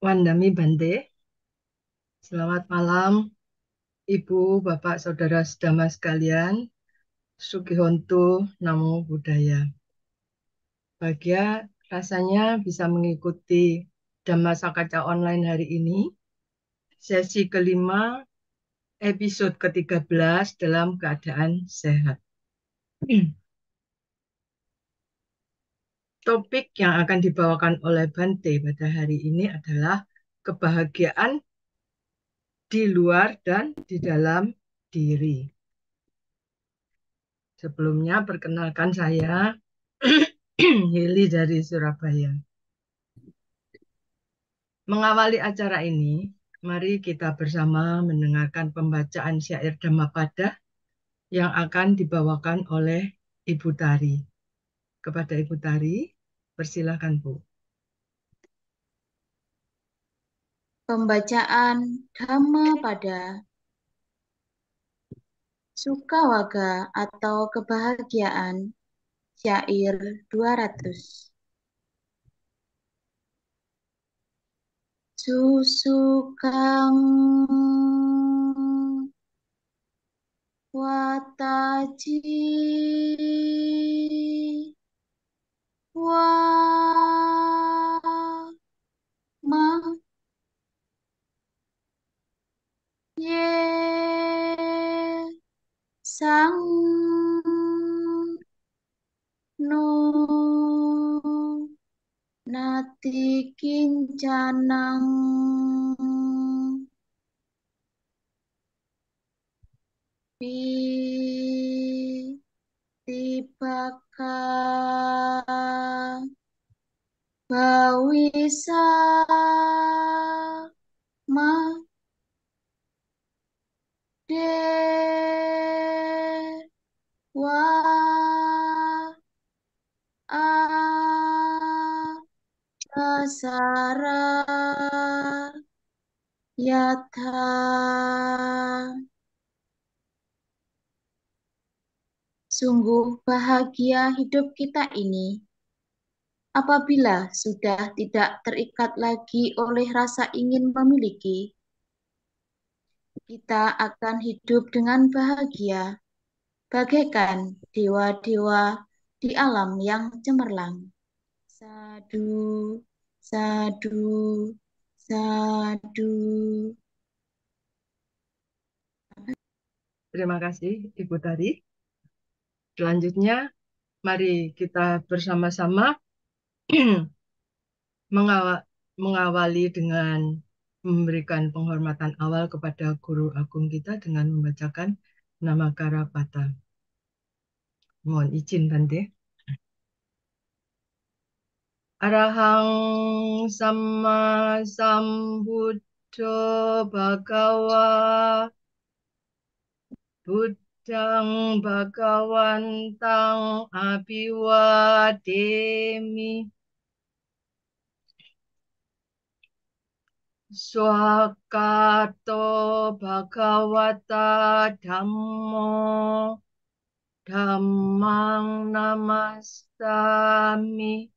Wandami Bante. Selamat malam, Ibu, Bapak, Saudara sedama sekalian. Sugihonto Namo Buddhaya. Bahagia rasanya bisa mengikuti Dhamma Sakaca online hari ini, sesi kelima, episode ke-13 dalam keadaan sehat. Topik yang akan dibawakan oleh Bante pada hari ini adalah kebahagiaan di luar dan di dalam diri. Sebelumnya perkenalkan saya Hili dari Surabaya. Mengawali acara ini, mari kita bersama mendengarkan pembacaan syair Dhammapada yang akan dibawakan oleh Ibu Tari. Kepada Ibu Tari, persilakan Bu. Pembacaan Dhammapada Sukawaga atau kebahagiaan syair 200. Susukang wataji wa ma ye sang no nati kincanang pitipaka bawisa ma dewa asara yatha. Sungguh bahagia hidup kita ini apabila sudah tidak terikat lagi oleh rasa ingin memiliki. Kita akan hidup dengan bahagia, bagaikan dewa-dewa di alam yang cemerlang. Sadu, sadu, sadu. Terima kasih Ibu Tari. Selanjutnya, mari kita bersama-sama mengawali dengan memberikan penghormatan awal kepada Guru Agung kita dengan membacakan nama Karapata. Mohon izin Bante. Arahang Sama Sambuddho Bhagawa Buddhang Bhagawantang Abhiwademi Swakato Bhagawata Dhammo Dhammang Namastami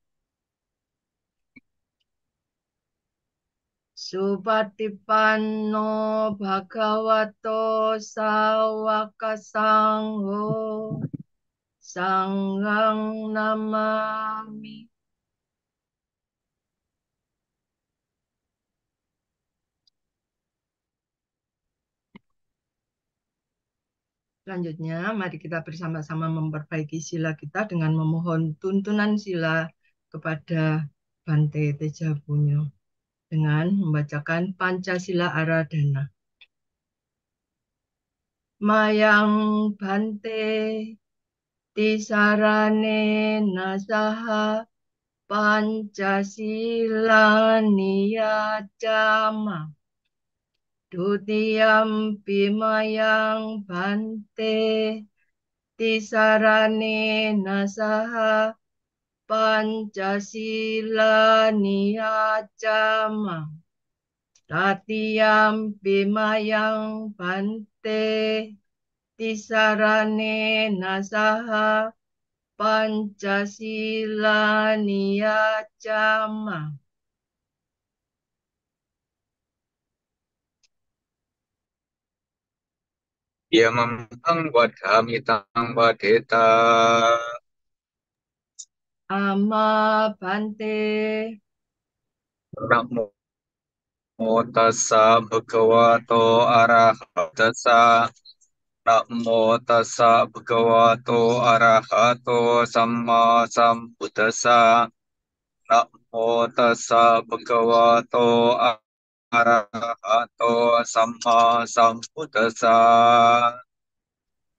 Supatipanno Bhagavato Sawaka Sangho Sanghang Namami. Selanjutnya, mari kita bersama-sama memperbaiki sila kita dengan memohon tuntunan sila kepada Bante Tejapunyo dengan membacakan Pancasila Aradhana. Mayang Bante Tisarane Nasaha Pancasila Niyacama Dutiyam Bimayang Bante Tisarane Nasaha Pancasila Niyacama Tatiyam Bimayang Bante Tisarane Nasaha Pancasila Niyacama Yamamang vadhami tang vadeta. Ama Bante. Namo tassa bhagavato arahato tassa. Namo tassa bhagavato arahato samma sambuddhassa. Namo tassa bhagavato arahato samma sambuddhassa.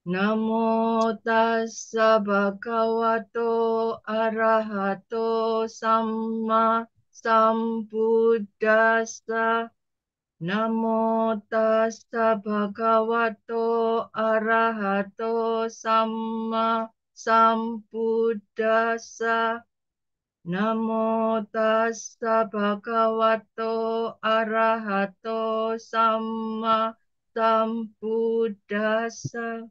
Namo tassa bhagavato arahato samma sambuddhassa. Namo tassa bhagavato arahato samma sambuddhassa. Namo tassa bhagavato arahato samma sambuddhassa.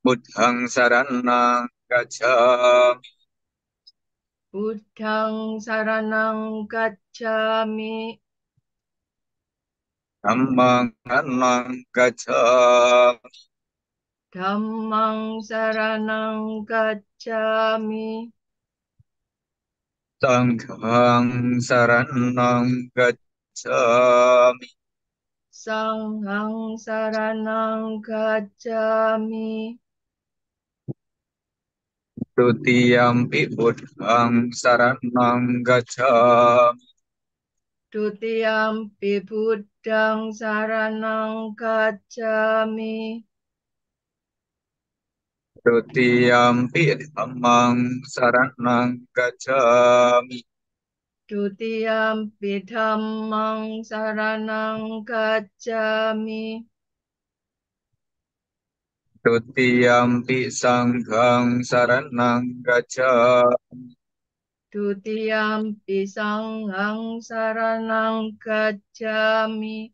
Buddhang saranang gacchami. Buddhang saranang gacchami. Dhammang saranang gacchami. Dhammang saranang gacchami. Sanghang saranang gacchami. Sanghang saranang gacchami. Dutiyampi buddhang saranang gacchami. Dutiyampi buddhang saranang gacchami. Dutiyampi dhammang saranang gacchami. Dutiyampi dhammang saranang gacchami. Dutiyampi sanghang saranang gacchami. Dutiyampi sanghang saranang gacchami.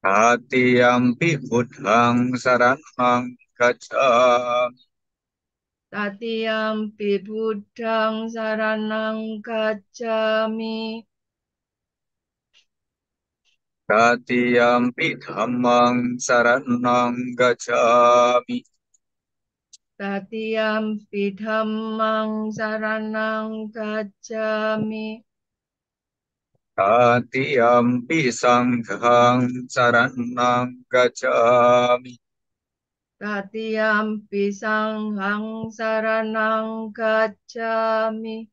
Tatiyampi buddhang saranang gacchami. Tatiyampi buddhang saranang gacchami. Tatiyampi dhammang saranang gacchami. Tatiyampi dhammang saranang gacchami. Tatiyampi sanghang saranang gacchami. Tatiyampi sanghang saranang gacchami.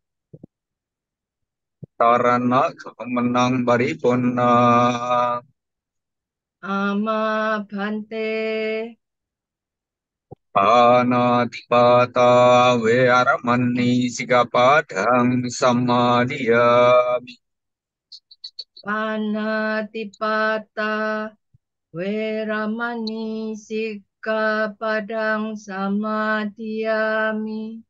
Sarana menang paripurna. Ama Bante. Panatipata vearamani sikapadang samadhiyami. Panatipata Weramani Sikkhapadang Samadhiyami.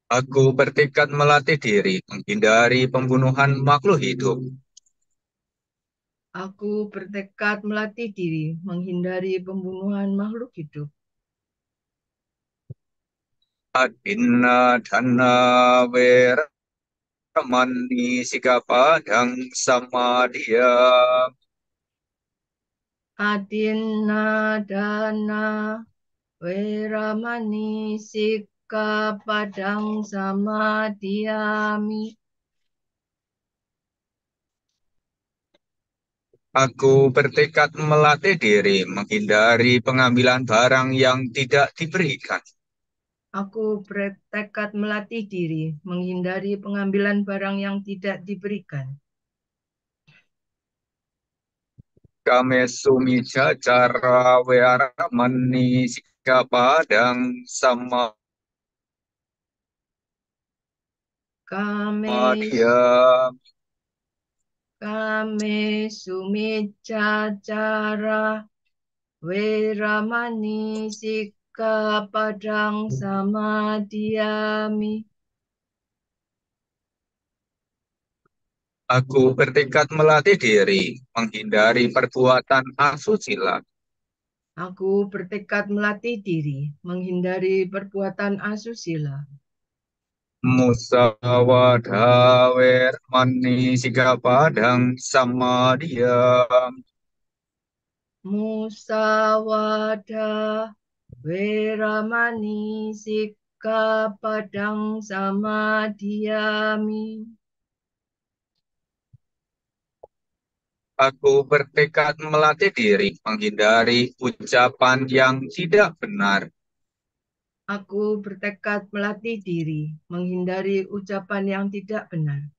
Aku bertekad melatih diri menghindari pembunuhan makhluk hidup. Aku bertekad melatih diri menghindari pembunuhan makhluk hidup. Adinna dhanna veramani sikapadang samadhiyami. Adinadana Weramani Sikkhapadang Samadhiyami. Aku bertekad melatih diri menghindari pengambilan barang yang tidak diberikan. Aku bertekad melatih diri menghindari pengambilan barang yang tidak diberikan. Kame sumija cara vearamani sikapadang Kame samadhiyami. Kame sumicacara Weramani Sikkhapadang Samadhiyami. Aku bertekad melatih diri menghindari perbuatan asusila. Aku bertekad melatih diri menghindari perbuatan asusila. Musawadah wermani sikapadang sama dia. Musawadah Weramani Sikkhapadang Samadhiyami. Aku bertekad melatih diri menghindari ucapan yang tidak benar. Aku bertekad melatih diri menghindari ucapan yang tidak benar.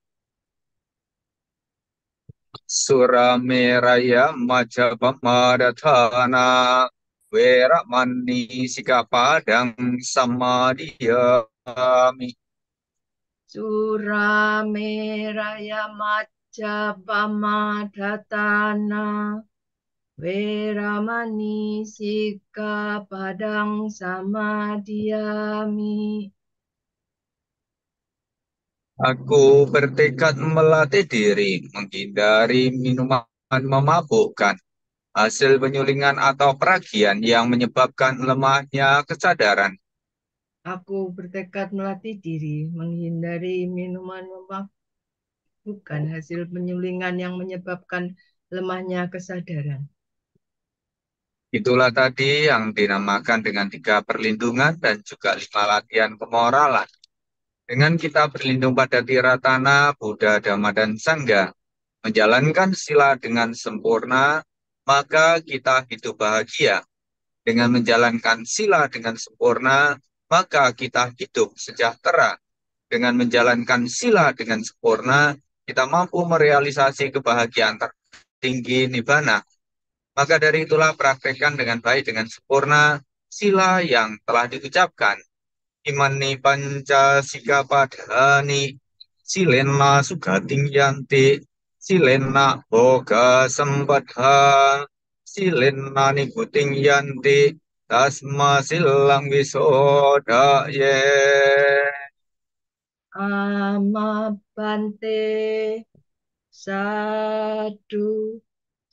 Surameraya Majapamadatana Weramani Sikapadang Samadhiyami. Surameraya Majapamadatana Weramani Sikkhapadang Samadhiyami. Aku bertekad melatih diri menghindari minuman memabukkan, hasil penyulingan atau peragian yang menyebabkan lemahnya kesadaran. Aku bertekad melatih diri menghindari minuman memabukkan, hasil penyulingan yang menyebabkan lemahnya kesadaran. Itulah tadi yang dinamakan dengan 3 perlindungan dan juga 5 latihan kemoralan. Dengan kita berlindung pada Tiratana, Buddha, Dhamma, dan Sangha, menjalankan sila dengan sempurna, maka kita hidup bahagia. Dengan menjalankan sila dengan sempurna, maka kita hidup sejahtera. Dengan menjalankan sila dengan sempurna, kita mampu merealisasi kebahagiaan tertinggi nibbana. Maka dari itulah praktekkan dengan baik, dengan sempurna, sila yang telah diucapkan. Imani panca sikapadhani, silena sugating yanti, silena boga sempatha, silena nikuting yanti, tasma silang wisodaye. Amabante sadu,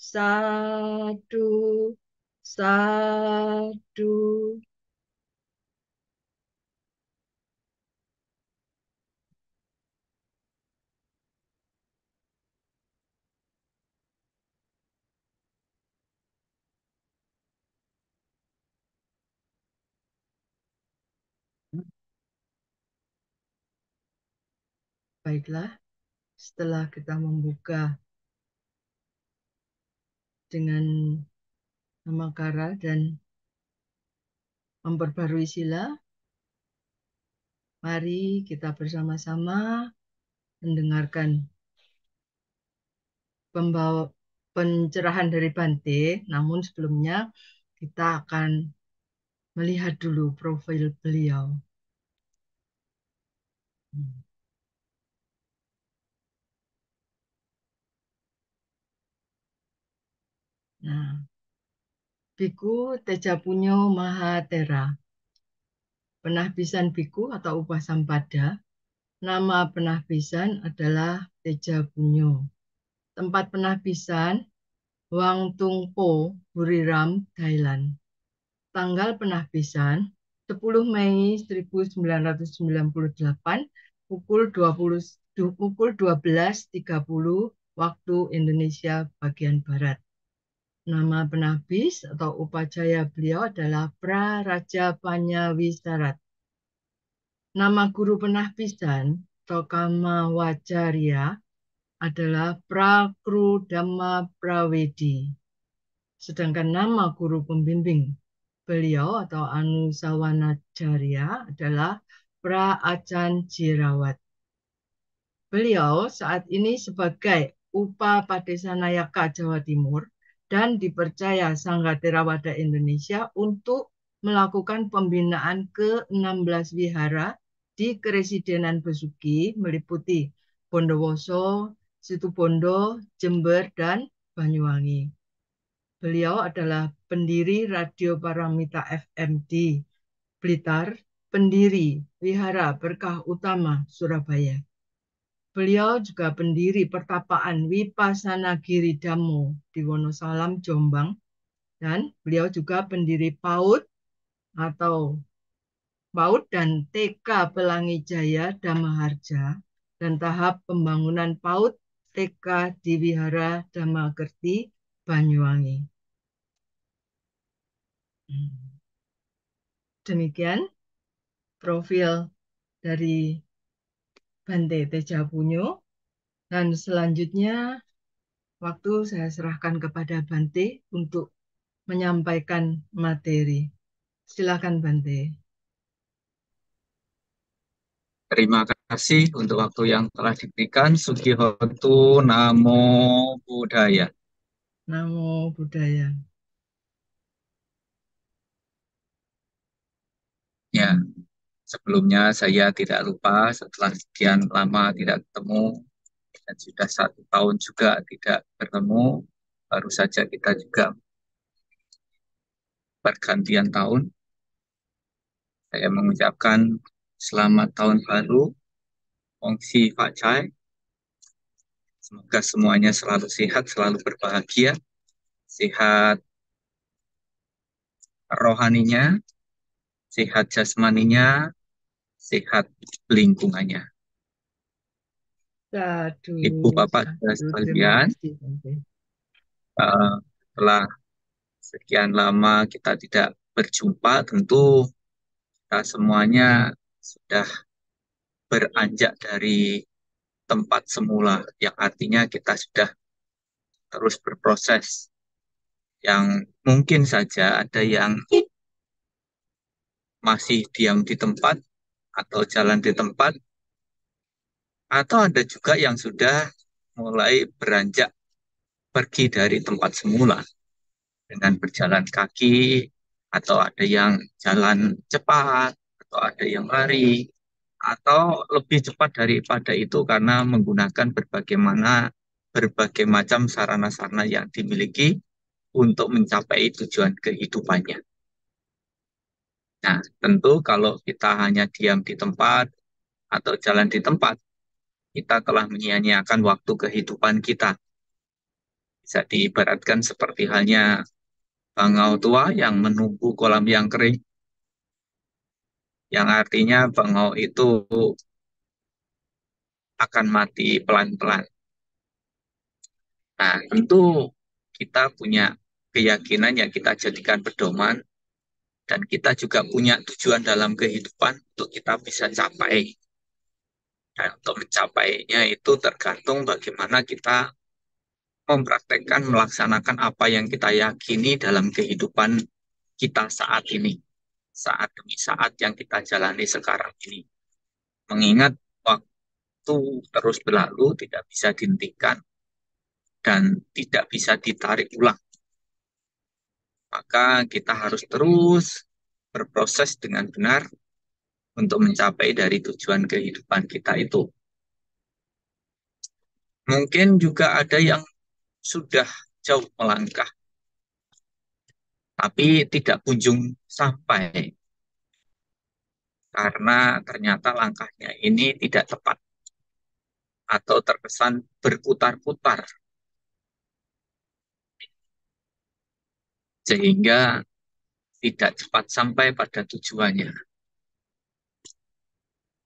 sadu, sadu. Baiklah, setelah kita membuka dengan Namakara dan memperbarui sila, mari kita bersama-sama mendengarkan pencerahan dari Bante. Namun sebelumnya kita akan melihat dulu profil beliau. Nah, Biku Tejapunyo Mahatera, penahbisan Biku atau Upasampada. Nama penahbisan adalah Tejapunyo. Tempat penahbisan Wang Tungpo, Buriram, Thailand. Tanggal penahbisan 10 Mei 1998 pukul 12.30 waktu Indonesia bagian Barat. Nama penahbis atau upajaya beliau adalah Praraja Panyawisarat. Nama guru penahbisan atau Kamawajarya adalah Prakrudama Prawedi. Sedangkan nama guru pembimbing beliau atau Anusawanacharya adalah Pra-Acan Jirawat. Beliau saat ini sebagai Upapadesanayaka Jawa Timur dan dipercaya Sangha Theravada Indonesia untuk melakukan pembinaan ke-16 wihara di Keresidenan Besuki meliputi Bondowoso, Situbondo, Jember, dan Banyuwangi. Beliau adalah pendiri Radio Paramita FM di Blitar, pendiri Wihara Berkah Utama Surabaya. Beliau juga pendiri pertapaan Wipasana Giri Dhammo di Wonosalam, Jombang. Dan beliau juga pendiri PAUD atau PAUD dan TK Pelangi Jaya Damaharja dan tahap pembangunan PAUD TK di Wihara Damagerti Banyuwangi. Demikian profil dari Bante Tejapunyo, dan selanjutnya waktu saya serahkan kepada Bante untuk menyampaikan materi. Silakan Bante. Terima kasih untuk waktu yang telah diberikan. Sugihotu Namo Buddhaya. Namo Buddhaya. Ya, sebelumnya saya tidak lupa setelah sekian lama tidak ketemu dan sudah 1 tahun juga tidak bertemu, baru saja kita juga pergantian tahun. Saya mengucapkan selamat tahun baru, Ongsi Pak Chai. Semoga semuanya selalu sehat, selalu berbahagia, sehat rohaninya, sehat jasmaninya, sehat lingkungannya. Sadu, Ibu Bapak terima sekalian, kasih Bante. setelah sekian lama kita tidak berjumpa, tentu kita semuanya sudah beranjak dari tempat semula, yang artinya kita sudah terus berproses. Yang mungkin saja ada yang masih diam di tempat atau jalan di tempat, atau ada juga yang sudah mulai beranjak pergi dari tempat semula dengan berjalan kaki, atau ada yang jalan cepat, atau ada yang lari, atau lebih cepat daripada itu karena menggunakan berbagai macam sarana-sarana yang dimiliki untuk mencapai tujuan kehidupannya. Nah, tentu kalau kita hanya diam di tempat atau jalan di tempat, kita telah menyia-nyiakan waktu kehidupan kita. Bisa diibaratkan seperti halnya bangau tua yang menunggu kolam yang kering, yang artinya bangau itu akan mati pelan-pelan. Nah, tentu kita punya keyakinan yang kita jadikan pedoman, dan kita juga punya tujuan dalam kehidupan untuk kita bisa capai. Dan untuk mencapainya itu tergantung bagaimana kita mempraktekkan, melaksanakan apa yang kita yakini dalam kehidupan kita saat ini. Saat demi saat yang kita jalani sekarang ini. Mengingat waktu terus berlalu, tidak bisa dihentikan, dan tidak bisa ditarik ulang. Maka kita harus terus berproses dengan benar untuk mencapai dari tujuan kehidupan kita itu. Mungkin juga ada yang sudah jauh melangkah, tapi tidak kunjung sampai karena ternyata langkahnya ini tidak tepat atau terkesan berputar-putar, sehingga tidak cepat sampai pada tujuannya.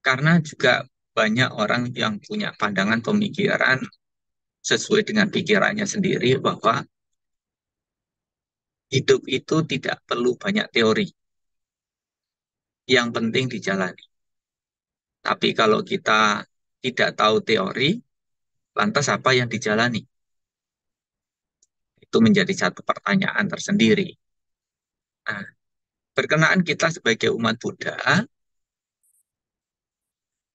Karena juga banyak orang yang punya pandangan pemikiran sesuai dengan pikirannya sendiri bahwa hidup itu tidak perlu banyak teori, yang penting dijalani. Tapi kalau kita tidak tahu teori, lantas apa yang dijalani? Itu menjadi satu pertanyaan tersendiri. Nah, berkenaan kita sebagai umat Buddha,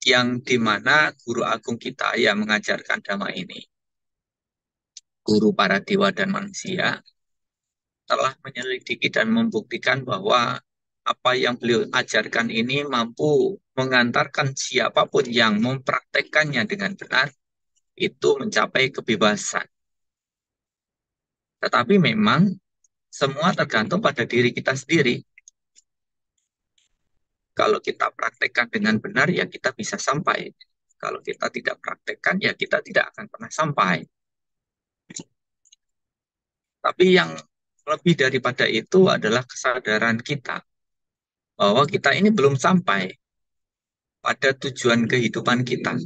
yang dimana guru agung kita yang mengajarkan dhamma ini, guru para dewa dan manusia, telah menyelidiki dan membuktikan bahwa apa yang beliau ajarkan ini mampu mengantarkan siapapun yang mempraktekkannya dengan benar itu mencapai kebebasan. Tetapi memang semua tergantung pada diri kita sendiri. Kalau kita praktekkan dengan benar, ya kita bisa sampai. Kalau kita tidak praktekkan, ya kita tidak akan pernah sampai. Tapi yang lebih daripada itu adalah kesadaran kita bahwa kita ini belum sampai pada tujuan kehidupan kita.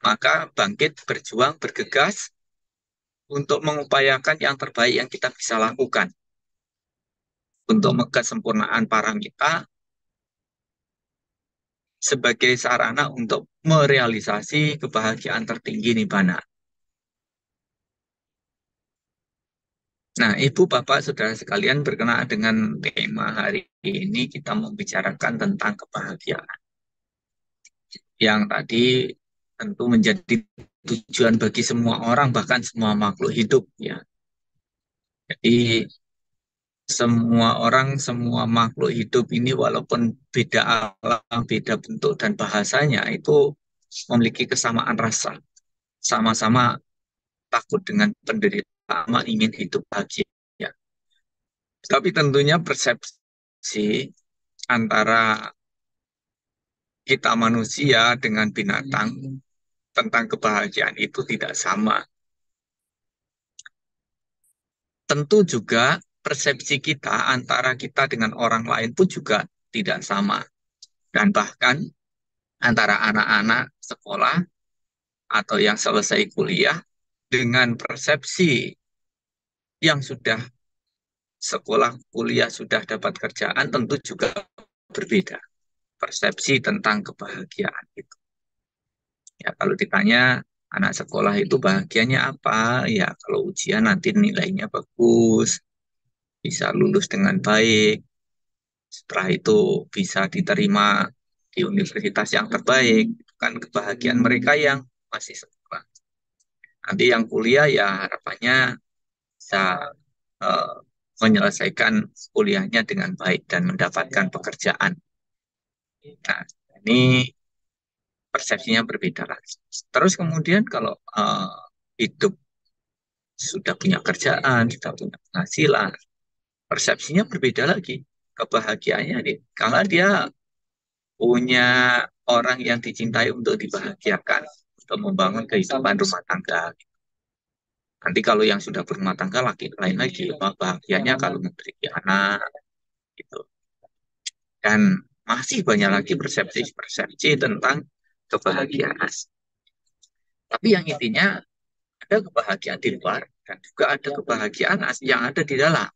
Maka bangkit, berjuang, bergegas untuk mengupayakan yang terbaik yang kita bisa lakukan. Untuk kesempurnaan paramita sebagai sarana untuk merealisasi kebahagiaan tertinggi nibbana. Nah, Ibu, Bapak, Saudara sekalian, berkenaan dengan tema hari ini kita membicarakan tentang kebahagiaan. Yang tadi tentu menjadi tujuan bagi semua orang, bahkan semua makhluk hidup, ya. Jadi semua orang, semua makhluk hidup ini walaupun beda alam, beda bentuk dan bahasanya itu memiliki kesamaan rasa. Sama-sama takut dengan penderitaan, ingin hidup bahagia. Ya. Tapi tentunya persepsi antara kita manusia dengan binatang tentang kebahagiaan itu tidak sama. Tentu juga persepsi kita antara kita dengan orang lain pun juga tidak sama. Dan bahkan antara anak-anak sekolah atau yang selesai kuliah dengan persepsi yang sudah sekolah kuliah sudah dapat kerjaan tentu juga berbeda. Persepsi tentang kebahagiaan itu. Ya, kalau ditanya anak sekolah itu bahagianya apa? Ya, kalau ujian nanti nilainya bagus, bisa lulus dengan baik, setelah itu bisa diterima di universitas yang terbaik. Itu kan kebahagiaan mereka yang masih sekolah. Nanti yang kuliah ya harapannya bisa eh, menyelesaikan kuliahnya dengan baik dan mendapatkan pekerjaan. Nah, ini persepsinya berbeda lagi. Terus kemudian kalau hidup sudah punya kerjaan, sudah punya penghasilan, persepsinya berbeda lagi. Kebahagiaannya nih, kalau dia punya orang yang dicintai untuk dibahagiakan, untuk membangun kehidupan rumah tangga. Nanti kalau yang sudah berumah tangga laki lain lagi, bahagianya kalau memiliki anak, gitu. Dan masih banyak lagi persepsi-persepsi tentang kebahagiaan. Tapi yang intinya ada kebahagiaan di luar dan juga ada kebahagiaan yang ada di dalam.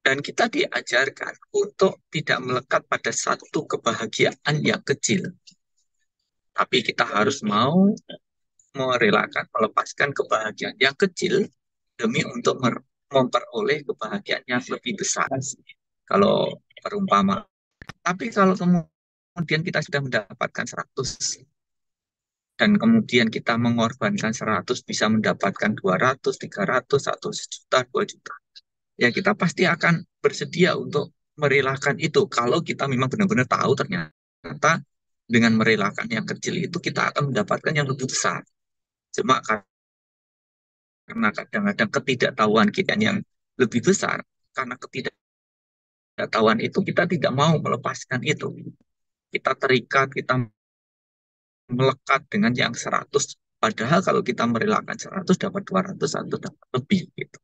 Dan kita diajarkan untuk tidak melekat pada satu kebahagiaan yang kecil. Tapi kita harus mau merelakan, melepaskan kebahagiaan yang kecil demi untuk memperoleh kebahagiaan yang lebih besar. Kalau perumpama. Tapi kalau kemudian kita sudah mendapatkan 100 dan kemudian kita mengorbankan 100 bisa mendapatkan 200, 300, atau 1 juta, 2 juta. Ya kita pasti akan bersedia untuk merelakan itu kalau kita memang benar-benar tahu ternyata dengan merelakan yang kecil itu kita akan mendapatkan yang lebih besar. Cuma karena kadang-kadang ketidaktahuan kita yang lebih besar, karena ketidaktahuan itu kita tidak mau melepaskan itu. Kita terikat, kita melekat dengan yang 100. Padahal kalau kita merelakan 100 dapat 200 atau dapat lebih gitu.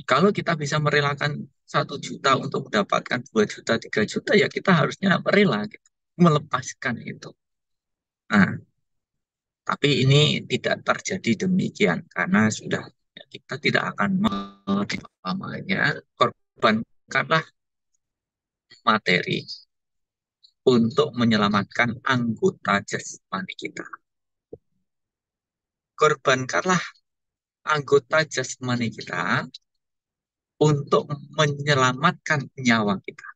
Kalau kita bisa merelakan 1 juta untuk mendapatkan 2 juta, 3 juta, ya kita harusnya rela gitu, melepaskan itu. Nah, tapi ini tidak terjadi demikian karena sudah kita tidak akan menerima korbankanlah materi untuk menyelamatkan anggota jasmani kita. Korbankanlah anggota jasmani kita untuk menyelamatkan nyawa kita.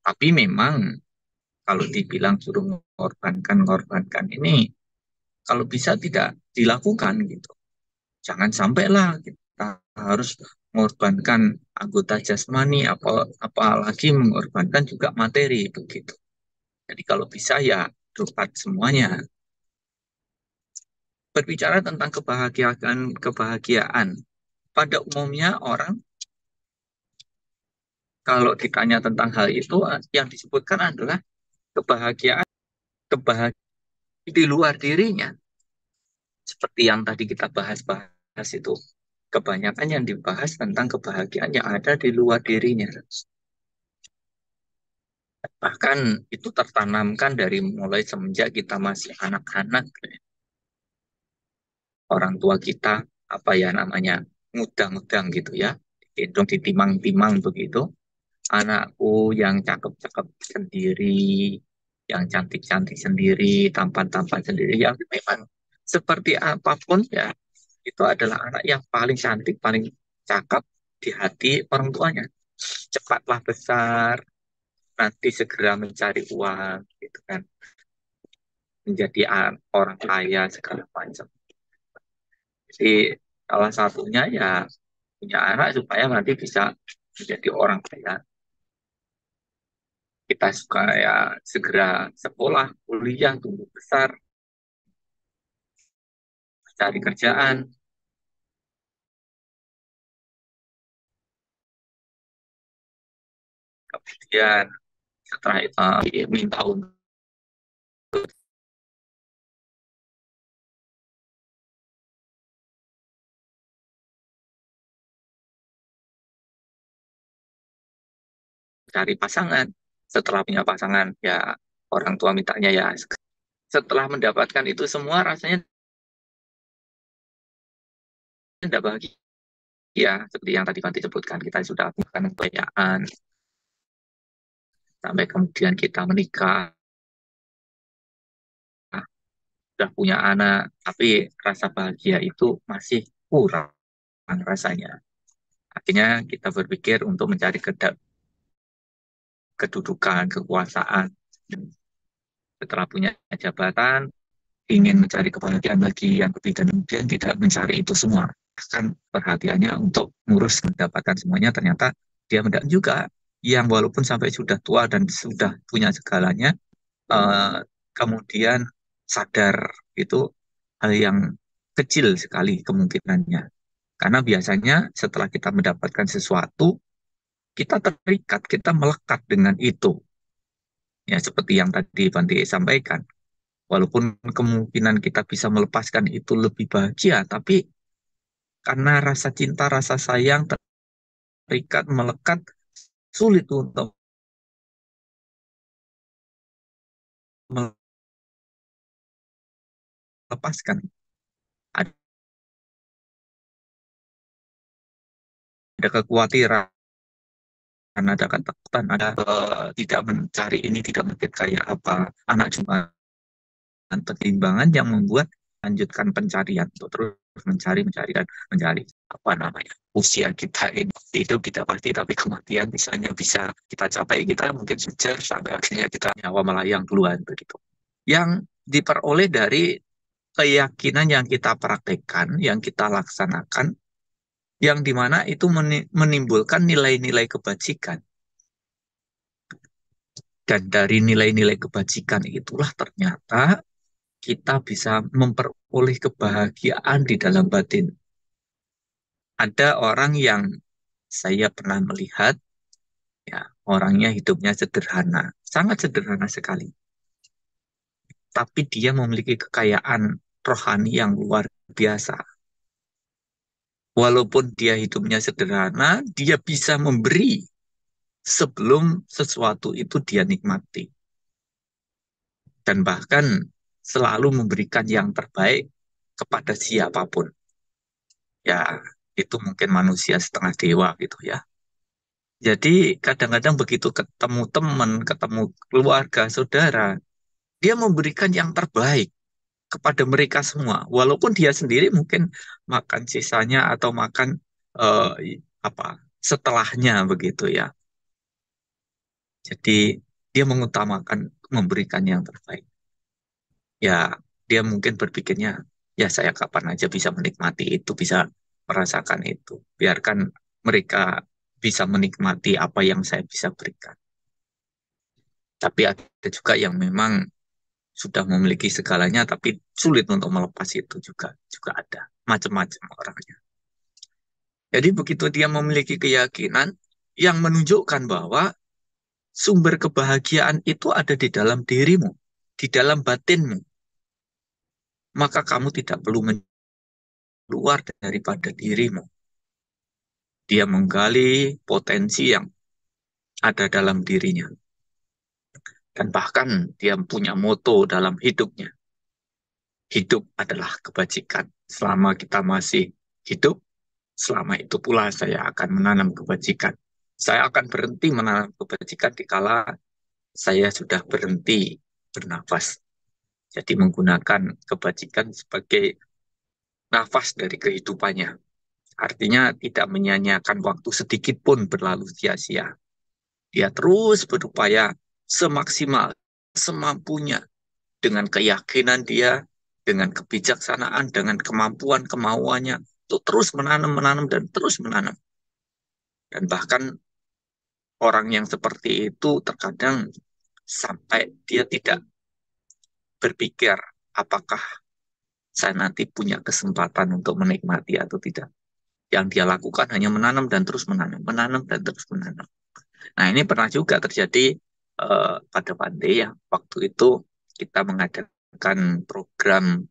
Tapi memang kalau dibilang suruh mengorbankan ini, kalau bisa tidak dilakukan gitu. Jangan sampailah kita harus mengorbankan anggota jasmani, apalagi mengorbankan juga materi begitu. Jadi kalau bisa ya dopat semuanya. Berbicara tentang kebahagiaan, pada umumnya orang kalau ditanya tentang hal itu yang disebutkan adalah kebahagiaan di luar dirinya. Seperti yang tadi kita bahas itu. kebanyakan yang dibahas tentang kebahagiaan yang ada di luar dirinya. Bahkan itu tertanamkan dari mulai semenjak kita masih anak-anak. Orang tua kita, apa ya namanya, ngudang-ngudang gitu ya. Gendong ditimang-timang begitu. Anakku yang cakep-cakep sendiri, yang cantik-cantik sendiri, tampan-tampan sendiri, yang memang seperti apapun ya, itu adalah anak yang paling cantik, paling cakep di hati orang tuanya. Cepatlah besar, nanti segera mencari uang, gitu kan, menjadi orang kaya segala macam. Jadi salah satunya ya punya anak supaya nanti bisa menjadi orang kaya. Kita suka ya segera sekolah, kuliah, tumbuh besar, cari kerjaan, kemudian setelah itu minta untuk cari pasangan. Setelah punya pasangan, ya orang tua mintanya ya setelah mendapatkan itu semua rasanya tidak bahagia. Seperti yang tadi Fanti sebutkan, kita sudah punya kekayaan, sampai kemudian kita menikah, sudah punya anak, tapi rasa bahagia itu masih kurang rasanya. Akhirnya kita berpikir untuk mencari kedudukan, kekuasaan. Setelah punya jabatan, ingin mencari kebahagiaan lagi yang lebih, dan kemudian tidak mencari itu semua. Bahkan perhatiannya untuk ngurus mendapatkan semuanya, ternyata dia mendapat juga yang walaupun sampai sudah tua dan sudah punya segalanya, kemudian sadar itu hal yang kecil sekali kemungkinannya. Karena biasanya setelah kita mendapatkan sesuatu, kita terikat, kita melekat dengan itu. Ya, seperti yang tadi Banti sampaikan. Walaupun kemungkinan kita bisa melepaskan itu lebih bahagia, tapi karena rasa cinta, rasa sayang terikat, melekat, sulit untuk melepaskan. Ada kekhawatiran, ada ketakutan, ada tidak mencari ini, tidak mungkin kayak apa, anak cuma pertimbangan yang membuat lanjutkan pencarian untuk terus mencari dan mencari apa namanya, usia kita ini hidup tidak pasti, tapi kematian misalnya bisa kita capai, kita mungkin sejar sampai akhirnya kita nyawa melayang duluan begitu. Yang diperoleh dari keyakinan yang kita praktekkan, yang kita laksanakan, yang dimana itu menimbulkan nilai-nilai kebajikan. Dan dari nilai-nilai kebajikan itulah ternyata kita bisa memperoleh kebahagiaan di dalam batin. Ada orang yang saya pernah melihat, ya, orangnya hidupnya sederhana, sangat sederhana sekali. Tapi dia memiliki kekayaan rohani yang luar biasa. Walaupun dia hidupnya sederhana, dia bisa memberi sebelum sesuatu itu dia nikmati. Dan bahkan selalu memberikan yang terbaik kepada siapapun. Ya, itu mungkin manusia setengah dewa gitu ya. Jadi kadang-kadang begitu ketemu teman, ketemu keluarga, saudara, dia memberikan yang terbaik kepada mereka semua. Walaupun dia sendiri mungkin makan sisanya atau makan apa setelahnya begitu ya. Jadi dia mengutamakan memberikan yang terbaik. Ya, dia mungkin berpikirnya, ya saya kapan aja bisa menikmati itu, bisa merasakan itu. Biarkan mereka bisa menikmati apa yang saya bisa berikan. Tapi ada juga yang memang sudah memiliki segalanya, tapi sulit untuk melepas itu juga ada. Macam-macam orangnya. Jadi begitu dia memiliki keyakinan yang menunjukkan bahwa sumber kebahagiaan itu ada di dalam dirimu, di dalam batinmu, maka kamu tidak perlu keluar daripada dirimu. Dia menggali potensi yang ada dalam dirinya. Dan bahkan dia punya moto dalam hidupnya. Hidup adalah kebajikan. Selama kita masih hidup, selama itu pula saya akan menanam kebajikan. Saya akan berhenti menanam kebajikan dikala saya sudah berhenti bernafas. Jadi menggunakan kebajikan sebagai nafas dari kehidupannya. Artinya tidak menyia-nyiakan waktu sedikit pun berlalu sia-sia. Dia terus berupaya semaksimal, semampunya, dengan keyakinan dia, dengan kebijaksanaan, dengan kemampuan, kemauannya, untuk terus menanam, menanam, dan terus menanam. Dan bahkan orang yang seperti itu terkadang sampai dia tidak berpikir apakah saya nanti punya kesempatan untuk menikmati atau tidak. Yang dia lakukan hanya menanam dan terus menanam, menanam dan terus menanam. Nah, ini pernah juga terjadi pada Pande ya. Waktu itu kita mengadakan program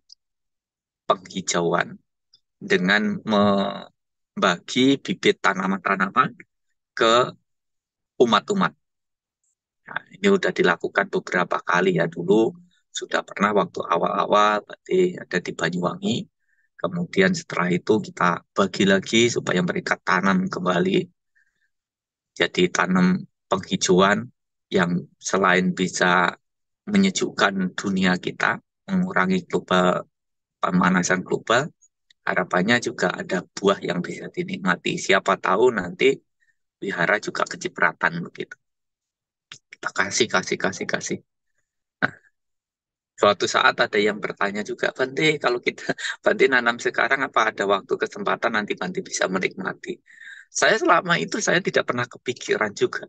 penghijauan dengan membagi bibit tanaman-tanaman ke umat-umat. Nah, ini sudah dilakukan beberapa kali ya. Dulu sudah pernah waktu awal-awal berarti ada di Banyuwangi. Kemudian setelah itu kita bagi lagi supaya mereka tanam kembali. Jadi tanam penghijauan yang selain bisa menyejukkan dunia kita, mengurangi pemanasan global, harapannya juga ada buah yang bisa dinikmati. Siapa tahu nanti wihara juga kecipratan begitu. Kita kasih, kasih, kasih, kasih. Nah, suatu saat ada yang bertanya juga, Bante, kalau kita Bante nanam sekarang apa ada waktu kesempatan nanti Bante bisa menikmati? Saya selama itu saya tidak pernah kepikiran juga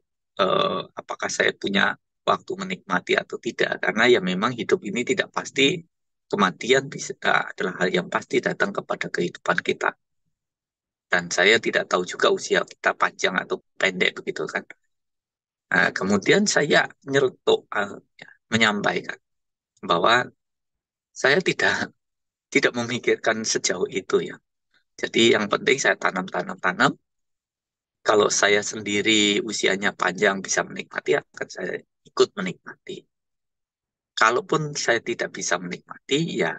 apakah saya punya waktu menikmati atau tidak, karena ya memang hidup ini tidak pasti, kematian bisa adalah hal yang pasti datang kepada kehidupan kita. Dan saya tidak tahu juga usia kita panjang atau pendek begitu kan. Nah, kemudian saya nyeletuk menyampaikan bahwa saya tidak memikirkan sejauh itu ya. Jadi yang penting saya tanam. Kalau saya sendiri usianya panjang bisa menikmati, akan saya ikut menikmati. Kalaupun saya tidak bisa menikmati, ya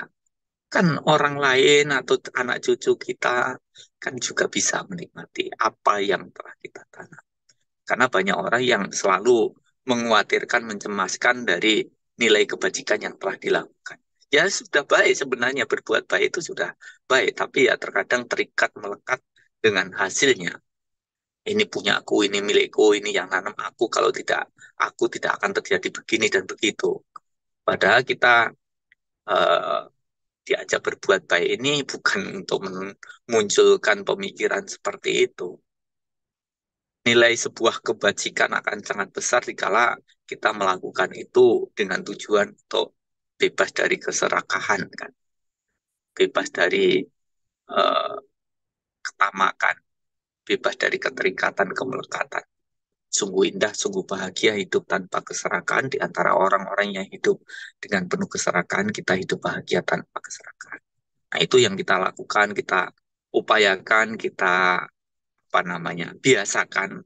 kan orang lain atau anak cucu kita kan juga bisa menikmati apa yang telah kita tanam. Karena banyak orang yang selalu mengkhawatirkan, mencemaskan dari nilai kebajikan yang telah dilakukan. Ya sudah baik sebenarnya, berbuat baik itu sudah baik, tapi ya terkadang terikat melekat dengan hasilnya. Ini punya aku, ini milikku, ini yang nanam aku, kalau tidak, aku tidak akan terjadi begini dan begitu. Padahal kita eh, diajak berbuat baik ini bukan untuk memunculkan pemikiran seperti itu. Nilai sebuah kebajikan akan sangat besar dikala kita melakukan itu dengan tujuan untuk bebas dari keserakahan, kan, bebas dari uh, ketamakan, bebas dari keterikatan, kemelekatan. Sungguh indah, sungguh bahagia hidup tanpa keserakahan di antara orang-orang yang hidup dengan penuh keserakahan. Kita hidup bahagia tanpa keserakahan. Nah, itu yang kita lakukan, kita upayakan, kita biasakan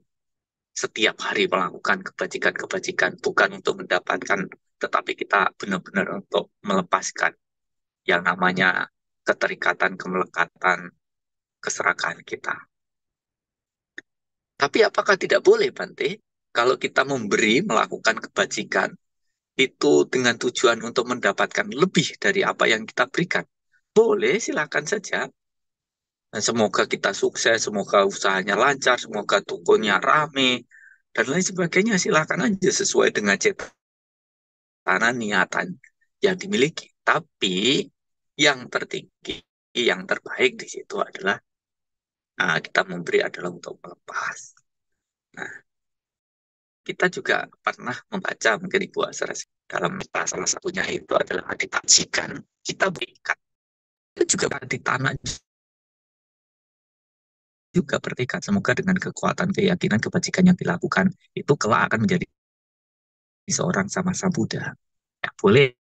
setiap hari melakukan kebajikan-kebajikan, bukan untuk mendapatkan, tetapi kita benar-benar untuk melepaskan yang namanya keterikatan, kemelekatan, keserakahan kita. Tapi apakah tidak boleh, Bante, kalau kita memberi, melakukan kebajikan, itu dengan tujuan untuk mendapatkan lebih dari apa yang kita berikan? Boleh, silakan saja. Dan semoga kita sukses, semoga usahanya lancar, semoga tokonya rame, dan lain sebagainya. Silakan aja sesuai dengan cetana niatan yang dimiliki. Tapi yang tertinggi, yang terbaik di situ adalah kita memberi adalah untuk melepas. Nah, kita juga pernah membaca mungkin Ibu Asras dalam salah satunya itu adalah ditaksikan. Kita berikan. Itu juga di tanah juga bertekad semoga dengan kekuatan keyakinan kebajikan yang dilakukan itu kelak akan menjadi seorang sama-sama Buddha. Ya, boleh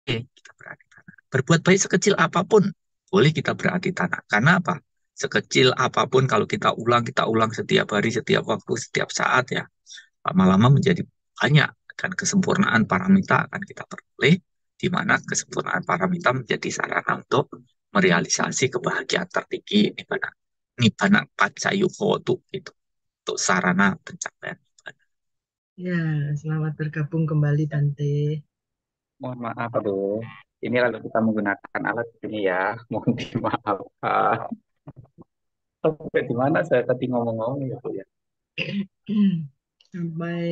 kita berarti tanah. Berbuat baik sekecil apapun boleh kita berarti tanah. Karena apa? Sekecil apapun kalau kita ulang setiap hari, setiap waktu, setiap saat ya, lama-lama menjadi banyak dan kesempurnaan paramita akan kita peroleh, di mana kesempurnaan paramita menjadi sarana untuk merealisasi kebahagiaan tertinggi nibbana nibbana paccayukhotu itu untuk sarana pencapaian nibbana. Ya, selamat bergabung kembali Bante. Mohon maaf, aduh. Ini kalau kita menggunakan alat ini ya, mohon dimaafkan. Sampai di mana saya tadi ngomong-ngomong ya, Bu ya? Sampai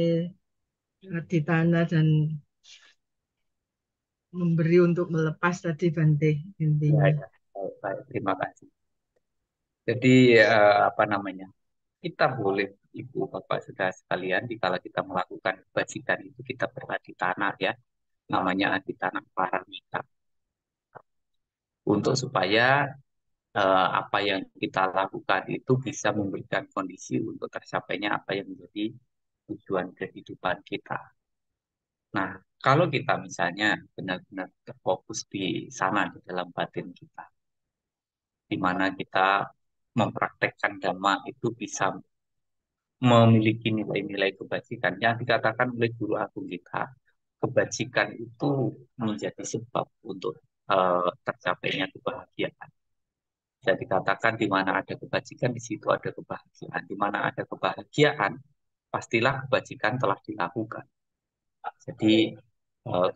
di tanah dan memberi untuk melepas tadi Bante Ya, intinya. ya. Baik, baik. Terima kasih. Jadi, apa namanya? Kita boleh, Ibu, Bapak, Saudara sekalian, dikala kita melakukan kebajikan itu, kita berlatih tanah ya. Namanya tanah paramita. Untuk supaya apa yang kita lakukan itu bisa memberikan kondisi untuk tercapainya apa yang menjadi tujuan kehidupan kita. Nah, kalau kita misalnya benar-benar terfokus di sana, di dalam batin kita, di mana kita mempraktekkan dhamma itu bisa memiliki nilai-nilai kebajikan yang dikatakan oleh guru agung kita, kebajikan itu menjadi sebab untuk tercapainya kebahagiaan. Bisa dikatakan di mana ada kebajikan, di situ ada kebahagiaan. Di mana ada kebahagiaan, pastilah kebajikan telah dilakukan. Jadi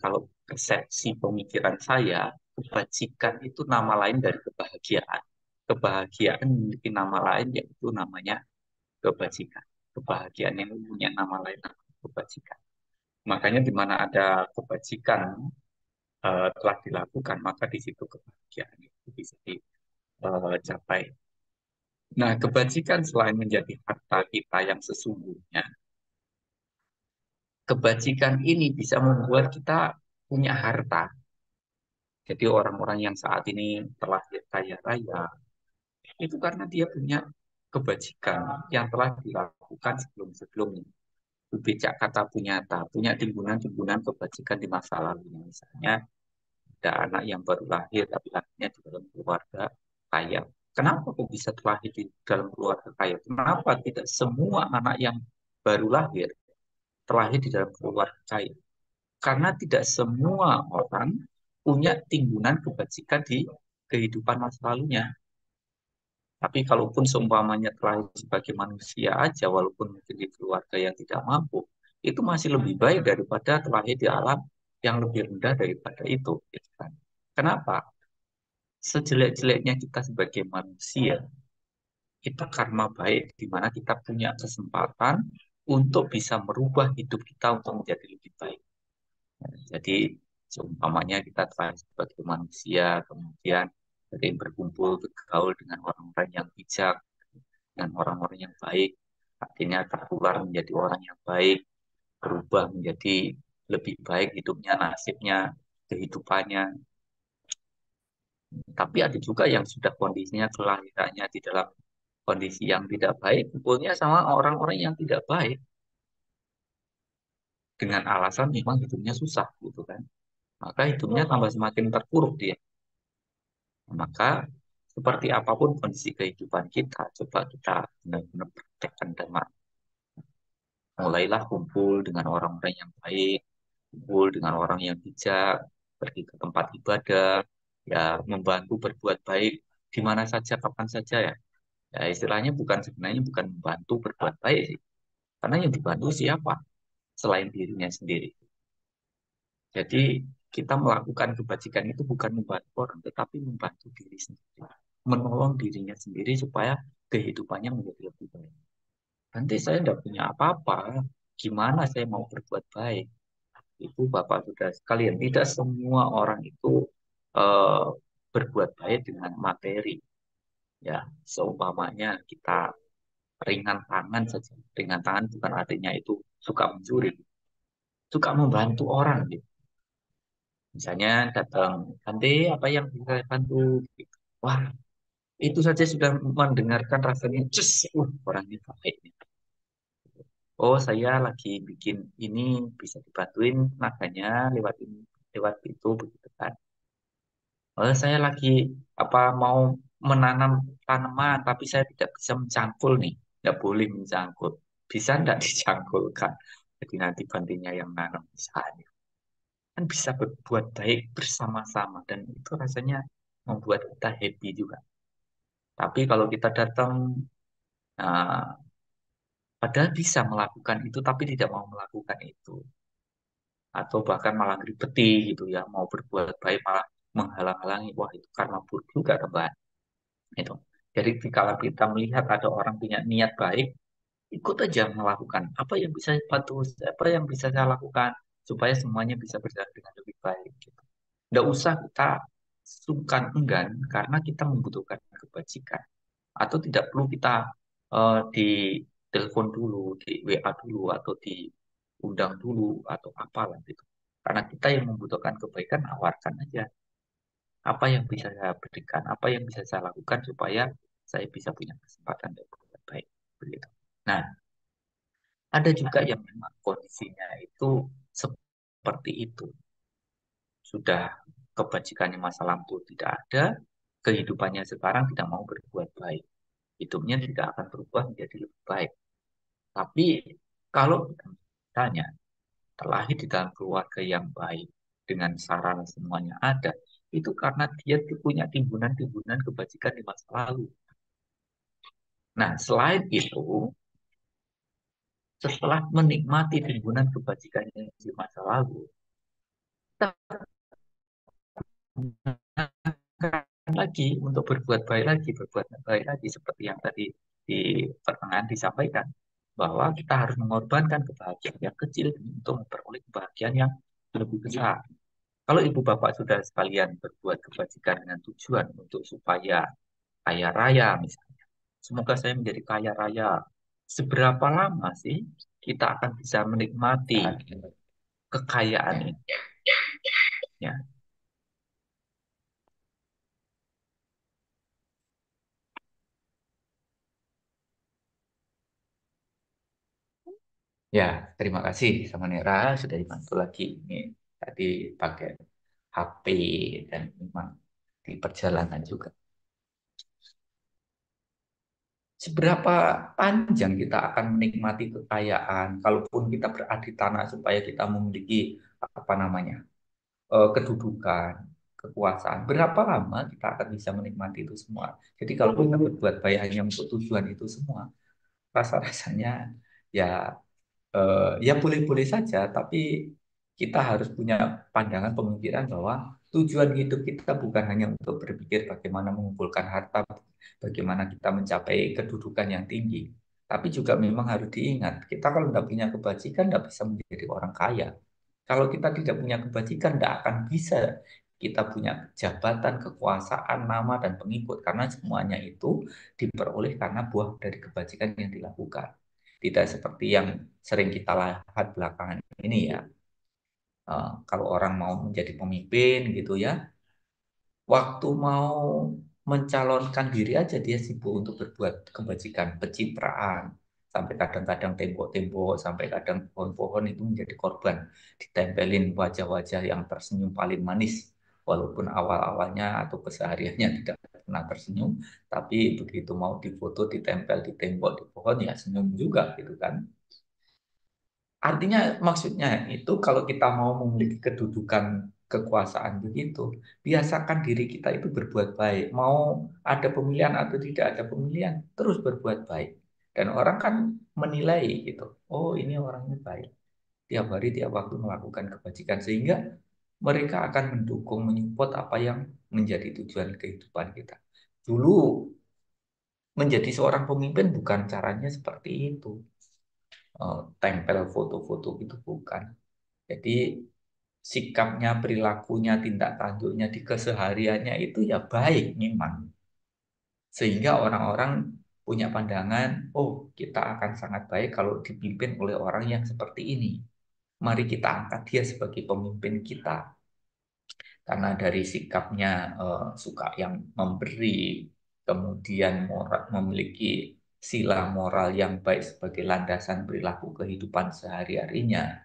kalau persepsi pemikiran saya, kebajikan itu nama lain dari kebahagiaan. Kebahagiaan memiliki nama lain yaitu namanya kebajikan. Kebahagiaan yang punya nama lain namanya kebajikan. Makanya di mana ada kebajikan telah dilakukan, maka di situ kebahagiaan itu bisa dicapai. Nah, kebajikan selain menjadi harta kita yang sesungguhnya, kebajikan ini bisa membuat kita punya harta. Jadi orang-orang yang saat ini telah kaya raya, itu karena dia punya kebajikan yang telah dilakukan sebelum-sebelumnya. Becak kata punya timbunan-timbunan kebajikan di masa lalu. Misalnya, ada anak yang baru lahir, tapi lahirnya di dalam keluarga kaya. Kenapa kok bisa terlahir di dalam keluarga kaya? Kenapa tidak semua anak yang baru lahir terlahir di dalam keluarga kaya? Karena tidak semua orang punya timbunan kebajikan di kehidupan masa lalunya. Tapi kalaupun seumpamanya terlahir sebagai manusia aja, walaupun mungkin di keluarga yang tidak mampu, itu masih lebih baik daripada terlahir di alam yang lebih rendah daripada itu. Gitu kan. Kenapa? Sejelek-jeleknya kita sebagai manusia, itu karma baik, di mana kita punya kesempatan untuk bisa merubah hidup kita untuk menjadi lebih baik. Jadi seumpamanya kita telah sebagai manusia, kemudian sering berkumpul, bergaul dengan orang-orang yang bijak, dengan orang-orang yang baik, artinya tertular menjadi orang yang baik, berubah menjadi lebih baik hidupnya, nasibnya, kehidupannya. Tapi ada juga yang sudah kondisinya kelahirannya di dalam kondisi yang tidak baik, kumpulnya sama orang-orang yang tidak baik, dengan alasan memang hidupnya susah gitu kan. Maka hidupnya tambah semakin terpuruk dia. Maka seperti apapun kondisi kehidupan kita, coba kita benar-benar praktekkan dhamma. Mulailah kumpul dengan orang-orang yang baik, kumpul dengan orang yang bijak, pergi ke tempat ibadah, ya membantu berbuat baik di mana saja, kapan saja ya. Ya istilahnya sebenarnya bukan membantu berbuat baik sih. Karena yang dibantu siapa? Selain dirinya sendiri. Jadi kita melakukan kebajikan itu bukan membantu orang, tetapi membantu diri sendiri. Menolong dirinya sendiri supaya kehidupannya menjadi lebih baik. Nanti saya tidak punya apa-apa, gimana saya mau berbuat baik? Itu Bapak sudah sekalian, tidak semua orang itu eh, berbuat baik dengan materi. Ya, seumpamanya kita ringan tangan saja. Ringan tangan bukan artinya itu suka mencuri, suka membantu orang gitu. Misalnya datang, Bante, apa yang bisa saya bantu? Gitu. Wah, itu saja sudah mendengarkan rasanya, cus, orang ini baik. Oh, saya lagi bikin ini, bisa dibantuin naganya lewat ini, lewat itu, begitu kan. Oh, saya lagi mau menanam tanaman, tapi saya tidak bisa mencangkul nih, nggak boleh mencangkul. Bisa nggak dicangkulkan? Jadi nanti bantinya yang nanam misalnya. Kan bisa berbuat baik bersama-sama dan itu rasanya membuat kita happy juga. Tapi kalau kita datang, nah, padahal bisa melakukan itu, tapi tidak mau melakukan itu, atau bahkan malah ribeti gitu ya, mau berbuat baik malah menghalang-halangi, wah itu karma buruk juga teman. Itu. Jadi kalau kita melihat ada orang punya niat baik, ikut aja melakukan apa yang bisa saya bantu, apa yang bisa saya lakukan supaya semuanya bisa berjalan dengan lebih baik. Gitu. Nggak usah kita sungkan enggan karena kita membutuhkan kebajikan atau tidak perlu kita di telepon dulu, di WA dulu atau diundang dulu atau apalah gitu. Karena kita yang membutuhkan kebaikan, nawarkan aja apa yang bisa saya berikan, apa yang bisa saya lakukan supaya saya bisa punya kesempatan untuk berbuat baik. Begitu. Nah, ada juga yang memang kondisinya itu seperti itu. Sudah kebajikannya masa lampau tidak ada, kehidupannya sekarang tidak mau berbuat baik. Hidupnya tidak akan berubah menjadi lebih baik. Tapi kalau kita misalnya terlahir di dalam keluarga yang baik, dengan sarana semuanya ada, itu karena dia punya timbunan-timbunan kebajikan di masa lalu. Nah, selain itu, setelah menikmati timbunan kebajikan yang di masa lalu, kita lagi untuk berbuat baik lagi seperti yang tadi di pertengahan disampaikan bahwa kita harus mengorbankan kebahagiaan yang kecil untuk memperoleh kebahagiaan yang lebih besar. Kalau ibu bapak sudah sekalian berbuat kebajikan dengan tujuan untuk supaya kaya raya misalnya, semoga saya menjadi kaya raya. Seberapa lama sih kita akan bisa menikmati kekayaan ini? Ya, ya, terima kasih sama Nera sudah dibantu lagi ini tadi pakai HP dan memang di perjalanan juga. Seberapa panjang kita akan menikmati kekayaan, kalaupun kita berada di tanah supaya kita memiliki apa namanya kedudukan, kekuasaan. Berapa lama kita akan bisa menikmati itu semua? Jadi kalau kita berbuat baik hanya untuk tujuan itu semua, rasa-rasanya ya ya boleh-boleh saja, tapi kita harus punya pandangan pemikiran bahwa tujuan hidup kita bukan hanya untuk berpikir bagaimana mengumpulkan harta, bagaimana kita mencapai kedudukan yang tinggi, tapi juga memang harus diingat, kita kalau tidak punya kebajikan, tidak bisa menjadi orang kaya. Kalau kita tidak punya kebajikan, tidak akan bisa kita punya jabatan, kekuasaan, nama, dan pengikut. Karena semuanya itu diperoleh karena buah dari kebajikan yang dilakukan. Tidak seperti yang sering kita lihat belakangan ini ya. Kalau orang mau menjadi pemimpin gitu ya, waktu mau mencalonkan diri aja dia sibuk untuk berbuat kebajikan, pencitraan, sampai kadang-kadang tembok-tembok, sampai kadang pohon-pohon itu menjadi korban, ditempelin wajah-wajah yang tersenyum paling manis, walaupun awal-awalnya atau kesehariannya tidak pernah tersenyum, tapi begitu mau difoto, ditempel di tembok, di pohon ya senyum juga gitu kan. Artinya maksudnya itu kalau kita mau memiliki kedudukan kekuasaan begitu, biasakan diri kita itu berbuat baik. Mau ada pemilihan atau tidak ada pemilihan, terus berbuat baik. Dan orang kan menilai gitu. Oh, ini orangnya baik. Tiap hari, tiap waktu melakukan kebajikan. Sehingga mereka akan mendukung, menyupport apa yang menjadi tujuan kehidupan kita. Dulu menjadi seorang pemimpin bukan caranya seperti itu. Tempel foto-foto itu bukan. Jadi sikapnya, perilakunya, tindak tanduknya di kesehariannya itu ya baik memang. Sehingga orang-orang punya pandangan, oh kita akan sangat baik kalau dipimpin oleh orang yang seperti ini. Mari kita angkat dia sebagai pemimpin kita. Karena dari sikapnya suka yang memberi, kemudian moral, memiliki sila moral yang baik sebagai landasan perilaku kehidupan sehari-harinya.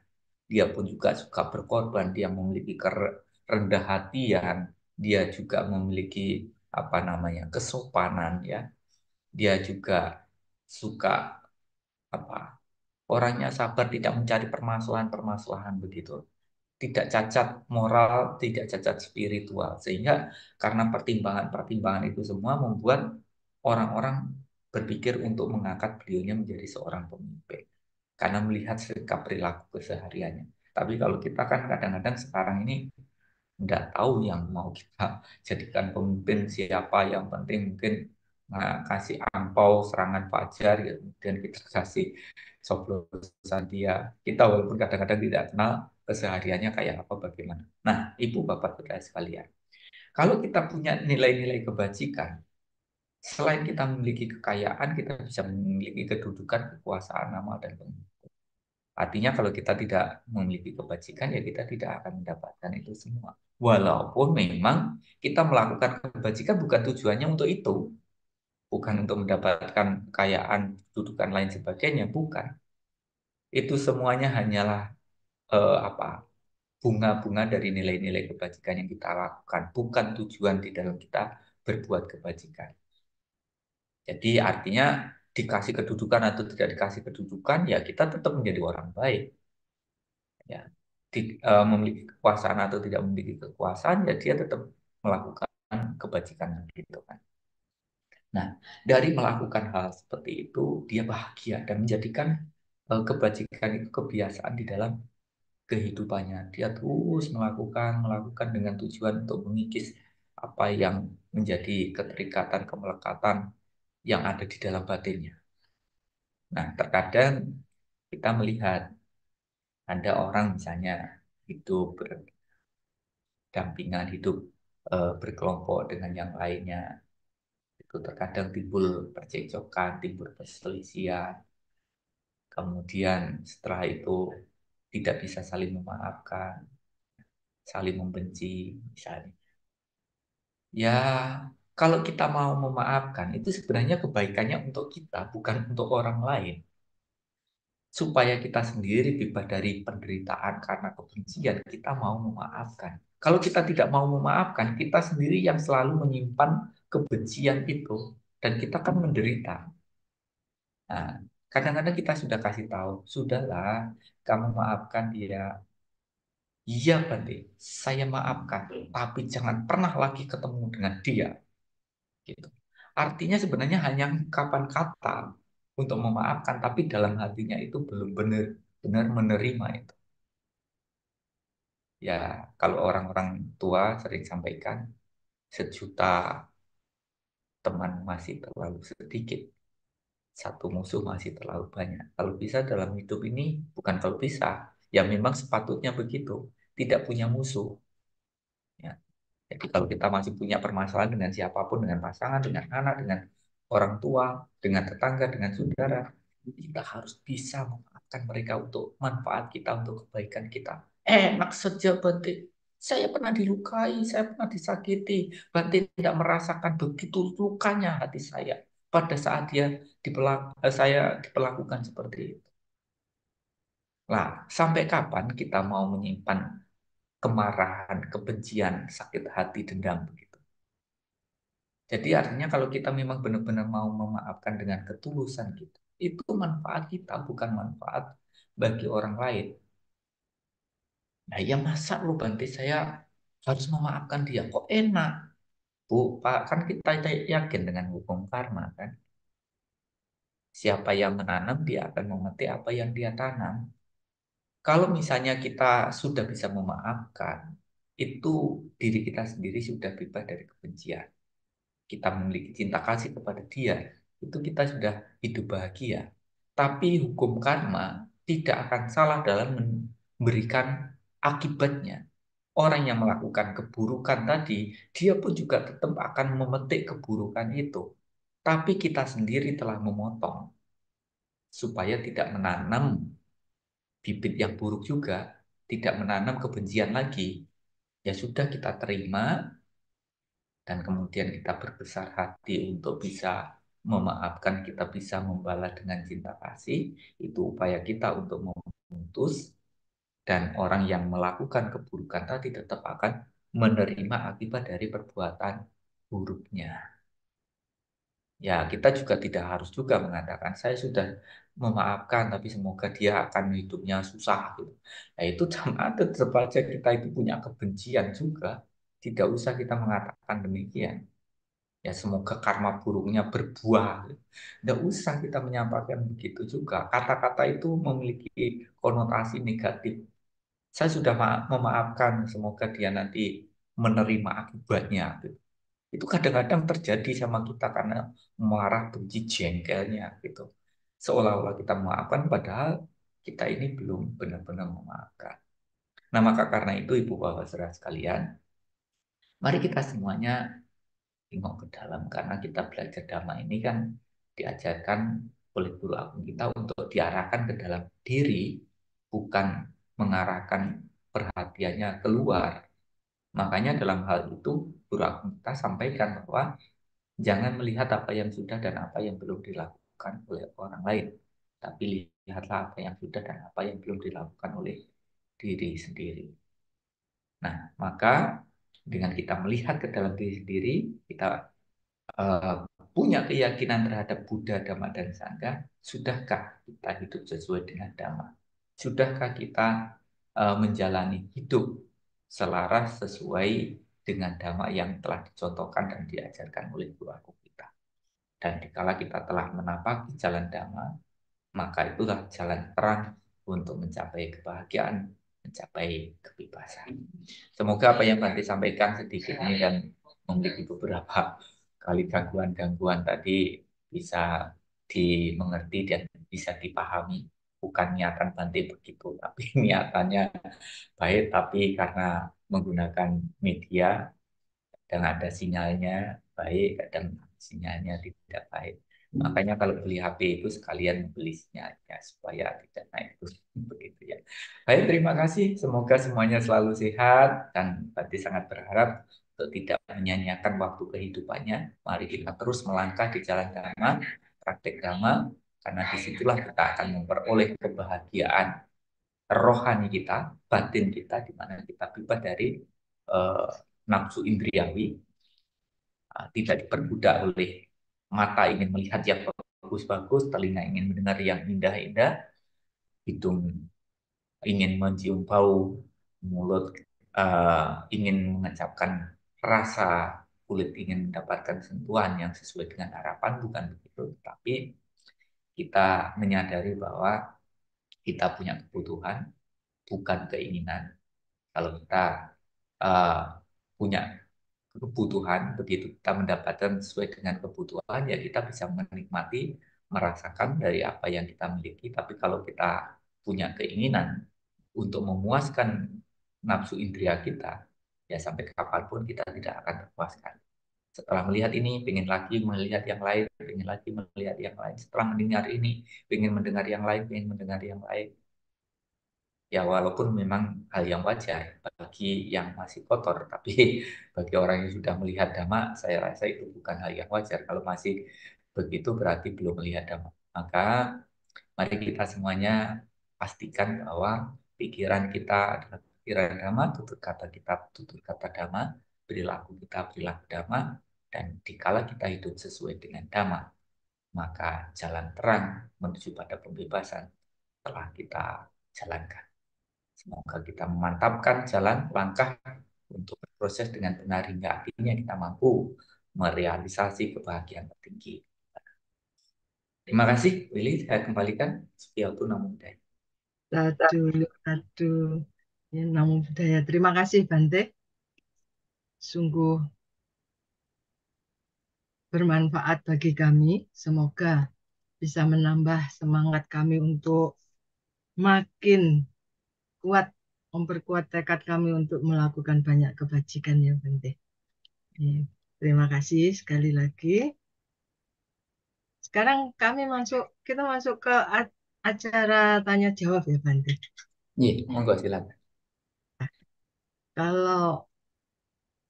Dia pun juga suka berkorban, dia memiliki kerendah hatian, dia juga memiliki apa namanya kesopanan ya. Dia juga suka apa orangnya sabar, tidak mencari permasalahan-permasalahan begitu. Tidak cacat moral, tidak cacat spiritual. Sehingga karena pertimbangan-pertimbangan itu semua membuat orang-orang berpikir untuk mengangkat beliaunya menjadi seorang pemimpin. Karena melihat sikap perilaku kesehariannya. Tapi kalau kita kan kadang-kadang sekarang ini nggak tahu yang mau kita jadikan pemimpin siapa. Yang penting mungkin kasih angpau serangan fajar gitu. Kemudian kita kasih coblosan dia. Kita walaupun kadang-kadang tidak kenal kesehariannya kayak apa bagaimana. Nah, ibu bapak saudara sekalian, kalau kita punya nilai-nilai kebajikan, selain kita memiliki kekayaan, kita bisa memiliki kedudukan, kekuasaan, nama, dan pengikut. Artinya kalau kita tidak memiliki kebajikan, ya kita tidak akan mendapatkan itu semua. Walaupun memang kita melakukan kebajikan bukan tujuannya untuk itu. Bukan untuk mendapatkan kekayaan, kedudukan lain sebagainya, bukan. Itu semuanya hanyalah apa bunga-bunga dari nilai-nilai kebajikan yang kita lakukan, bukan tujuan di dalam kita berbuat kebajikan. Jadi artinya dikasih kedudukan atau tidak dikasih kedudukan, ya kita tetap menjadi orang baik. Ya, memiliki kekuasaan atau tidak memiliki kekuasaan, ya dia tetap melakukan kebajikan gitu kan. Nah, dari melakukan hal seperti itu, dia bahagia dan menjadikan kebajikan itu kebiasaan di dalam kehidupannya. Dia terus melakukan dengan tujuan untuk mengikis apa yang menjadi keterikatan, kemelekatan yang ada di dalam batinnya. Nah, terkadang kita melihat ada orang misalnya hidup berdampingan, hidup berkelompok dengan yang lainnya. Itu terkadang timbul percekcokan, timbul perselisihan. Kemudian setelah itu tidak bisa saling memaafkan, saling membenci misalnya. Ya, kalau kita mau memaafkan, itu sebenarnya kebaikannya untuk kita, bukan untuk orang lain. Supaya kita sendiri bebas dari penderitaan karena kebencian, kita mau memaafkan. Kalau kita tidak mau memaafkan, kita sendiri yang selalu menyimpan kebencian itu, dan kita kan menderita. Nah, kadang-kadang kita sudah kasih tahu, sudahlah, kamu maafkan dia. Iya, Bante, saya maafkan, tapi jangan pernah lagi ketemu dengan dia. Gitu. Artinya sebenarnya hanya ungkapan kata untuk memaafkan, tapi dalam hatinya itu belum benar-benar menerima itu. Ya, kalau orang-orang tua sering sampaikan, sejuta teman masih terlalu sedikit, satu musuh masih terlalu banyak. Kalau bisa dalam hidup ini, bukan kalau bisa, ya memang sepatutnya begitu, tidak punya musuh. Ya. Jadi kalau kita masih punya permasalahan dengan siapapun, dengan pasangan, dengan anak, dengan orang tua, dengan tetangga, dengan saudara, kita harus bisa memaafkan mereka untuk manfaat kita, untuk kebaikan kita. Enak saja, Bante. Saya pernah dilukai, saya pernah disakiti. Bante tidak merasakan begitu lukanya hati saya pada saat saya diperlakukan seperti itu. Nah, sampai kapan kita mau menyimpan kemarahan, kebencian, sakit hati, dendam begitu? Jadi artinya kalau kita memang benar-benar mau memaafkan dengan ketulusan kita, itu manfaat kita, bukan manfaat bagi orang lain. Nah ya masa lu Bante saya harus memaafkan dia, kok enak? Bu, Pak, kan kita yakin dengan hukum karma kan? Siapa yang menanam, dia akan memetik apa yang dia tanam. Kalau misalnya kita sudah bisa memaafkan, itu diri kita sendiri sudah bebas dari kebencian. Kita memiliki cinta kasih kepada dia, itu kita sudah hidup bahagia. Tapi hukum karma tidak akan salah dalam memberikan akibatnya. Orang yang melakukan keburukan tadi, dia pun juga tetap akan memetik keburukan itu. Tapi kita sendiri telah memotong supaya tidak menanam bibit yang buruk juga, tidak menanam kebencian lagi. Ya sudah kita terima dan kemudian kita berbesar hati untuk bisa memaafkan, kita bisa membalas dengan cinta kasih, itu upaya kita untuk memutus, dan orang yang melakukan keburukan tadi tetap akan menerima akibat dari perbuatan buruknya. Ya, kita juga tidak harus juga mengatakan saya sudah memaafkan, tapi semoga dia akan hidupnya susah gitu. Nah, itu sama tetap aja kita itu punya kebencian juga. Tidak usah kita mengatakan demikian. Ya, semoga karma buruknya berbuah. Tidak usah kita menyampaikan begitu juga. Kata-kata itu memiliki konotasi negatif. Saya sudah memaafkan, semoga dia nanti menerima akibatnya. Gitu. Itu kadang-kadang terjadi sama kita karena marah, benci, jengkelnya gitu. Seolah-olah kita memaafkan, padahal kita ini belum benar-benar memaafkan. Nah, maka karena itu Ibu Bapak Saudara sekalian, mari kita semuanya tengok ke dalam karena kita belajar dhamma ini kan diajarkan oleh guru agung kita untuk diarahkan ke dalam diri, bukan mengarahkan perhatiannya keluar. Makanya dalam hal itu guru agung kita sampaikan bahwa jangan melihat apa yang sudah dan apa yang belum dilakukan oleh orang lain, tapi lihatlah apa yang sudah dan apa yang belum dilakukan oleh diri sendiri. Nah, maka dengan kita melihat ke dalam diri sendiri, kita eh, punya keyakinan terhadap Buddha, Dhamma, dan Sangha, sudahkah kita hidup sesuai dengan Dhamma? Sudahkah kita menjalani hidup selaras sesuai dengan Dhamma yang telah dicontohkan dan diajarkan oleh guru agung kita? Dan dikala kita telah menapaki jalan Dhamma, maka itulah jalan terang untuk mencapai kebahagiaan, mencapai kebebasan. Semoga apa yang Bante sampaikan sedikit ini dan memiliki beberapa kali gangguan-gangguan tadi bisa dimengerti dan bisa dipahami. Bukan niatan Bante begitu, tapi niatannya baik, tapi karena menggunakan media kadang ada sinyalnya baik, kadang sinyalnya tidak baik. Makanya kalau beli HP itu sekalian beli sinyalnya supaya tidak naik terus begitu ya. Baik, terima kasih. Semoga semuanya selalu sehat dan Bante sangat berharap untuk tidak menyanyiakan waktu kehidupannya. Mari kita terus melangkah di jalan Dhamma, praktek Dhamma, karena disitulah kita akan memperoleh kebahagiaan rohani kita, batin kita, di mana kita bebas dari eh, nafsu indriawi, tidak diperbudak oleh mata ingin melihat yang bagus-bagus, telinga ingin mendengar yang indah-indah, hidung ingin mencium bau, mulut ingin mengucapkan rasa, kulit ingin mendapatkan sentuhan yang sesuai dengan harapan, bukan begitu. Tapi kita menyadari bahwa kita punya kebutuhan, bukan keinginan. Kalau kita uh, punya kebutuhan, begitu kita mendapatkan sesuai dengan kebutuhan, ya kita bisa menikmati, merasakan dari apa yang kita miliki. Tapi kalau kita punya keinginan untuk memuaskan nafsu indera kita, ya sampai kapanpun kita tidak akan terpuaskan. Setelah melihat ini, ingin lagi melihat yang lain, ingin lagi melihat yang lain. Setelah mendengar ini, ingin mendengar yang lain, ingin mendengar yang lain. Ya walaupun memang hal yang wajar bagi yang masih kotor, tapi bagi orang yang sudah melihat dhamma, saya rasa itu bukan hal yang wajar. Kalau masih begitu berarti belum melihat dhamma. Maka mari kita semuanya pastikan bahwa pikiran kita adalah pikiran dhamma, tutur kata kita tutur kata dhamma, perilaku kita perilaku dhamma, dan dikala kita hidup sesuai dengan dhamma, maka jalan terang menuju pada pembebasan telah kita jalankan. Semoga kita memantapkan jalan langkah untuk berproses dengan benar hingga akhirnya kita mampu merealisasi kebahagiaan tertinggi. Terima kasih, Willy. Saya kembalikan. Sekiatu Namo Buddhaya. Satu, satu. Ya, Namo Buddhaya. Terima kasih, Bante. Sungguh bermanfaat bagi kami. Semoga bisa menambah semangat kami untuk makin kuat, memperkuat tekad kami untuk melakukan banyak kebajikan ya, Bante. Ya, terima kasih sekali lagi. Sekarang kita masuk ke acara tanya jawab ya, Bante. Iya, monggo silakan. Kalau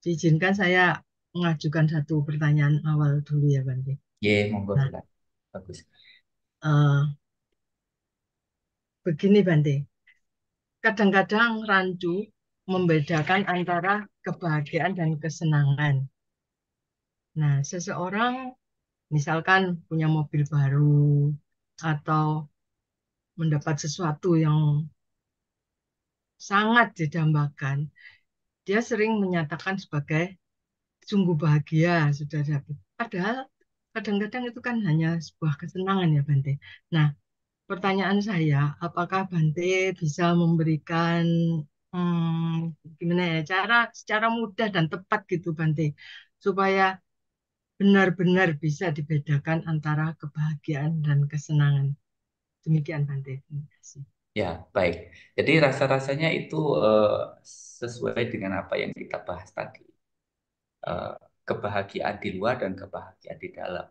diizinkan saya mengajukan satu pertanyaan awal dulu ya, Bante. Iya, monggo Nah, silakan. Bagus. begini, Bante. Kadang-kadang rancu membedakan antara kebahagiaan dan kesenangan. Nah, seseorang misalkan punya mobil baru atau mendapat sesuatu yang sangat didambakan, dia sering menyatakan sebagai sungguh bahagia sudah dapat. Padahal kadang-kadang itu kan hanya sebuah kesenangan ya Bante. Nah, pertanyaan saya, apakah Bante bisa memberikan gimana ya cara secara mudah dan tepat gitu Bante, supaya benar-benar bisa dibedakan antara kebahagiaan dan kesenangan. Demikian Bante. Terima kasih. Ya, baik. Jadi rasa-rasanya itu eh, sesuai dengan apa yang kita bahas tadi. Eh, Kebahagiaan di luar dan kebahagiaan di dalam.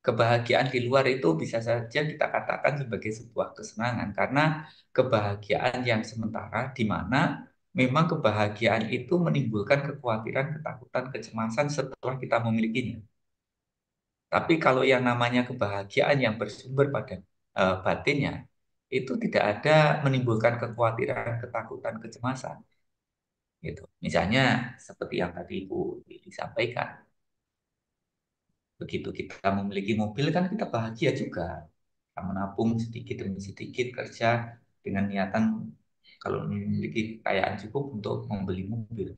Kebahagiaan di luar itu bisa saja kita katakan sebagai sebuah kesenangan karena kebahagiaan yang sementara di mana memang kebahagiaan itu menimbulkan kekhawatiran, ketakutan, kecemasan setelah kita memilikinya. Tapi kalau yang namanya kebahagiaan yang bersumber pada batinnya, itu tidak ada menimbulkan kekhawatiran, ketakutan, kecemasan. Gitu. Misalnya seperti yang tadi Ibu Lili sampaikan, begitu kita memiliki mobil kan kita bahagia juga. Kita menabung sedikit demi sedikit kerja dengan niatan kalau memiliki kekayaan cukup untuk membeli mobil.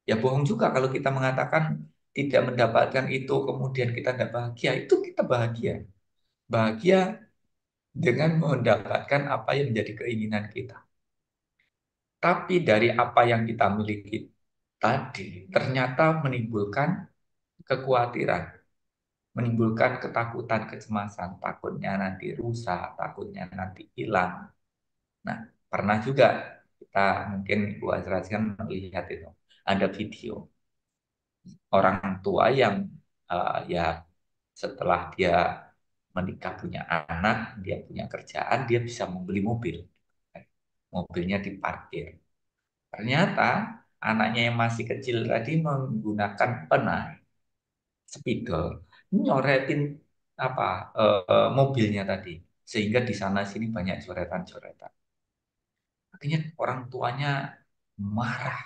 Ya bohong juga kalau kita mengatakan tidak mendapatkan itu kemudian kita tidak bahagia, itu kita bahagia. Bahagia dengan mendapatkan apa yang menjadi keinginan kita. Tapi dari apa yang kita miliki tadi ternyata menimbulkan kekhawatiran, menimbulkan ketakutan, kecemasan, takutnya nanti rusak, takutnya nanti hilang. Nah, pernah juga kita mungkin Bu Azra kan melihat itu, ada video orang tua yang ya setelah dia menikah punya anak, dia punya kerjaan, dia bisa membeli mobil. Mobilnya diparkir. Ternyata anaknya yang masih kecil tadi menggunakan pena spidol nyoretin apa mobilnya tadi sehingga di sana sini banyak coretan-coretan. Akhirnya orang tuanya marah.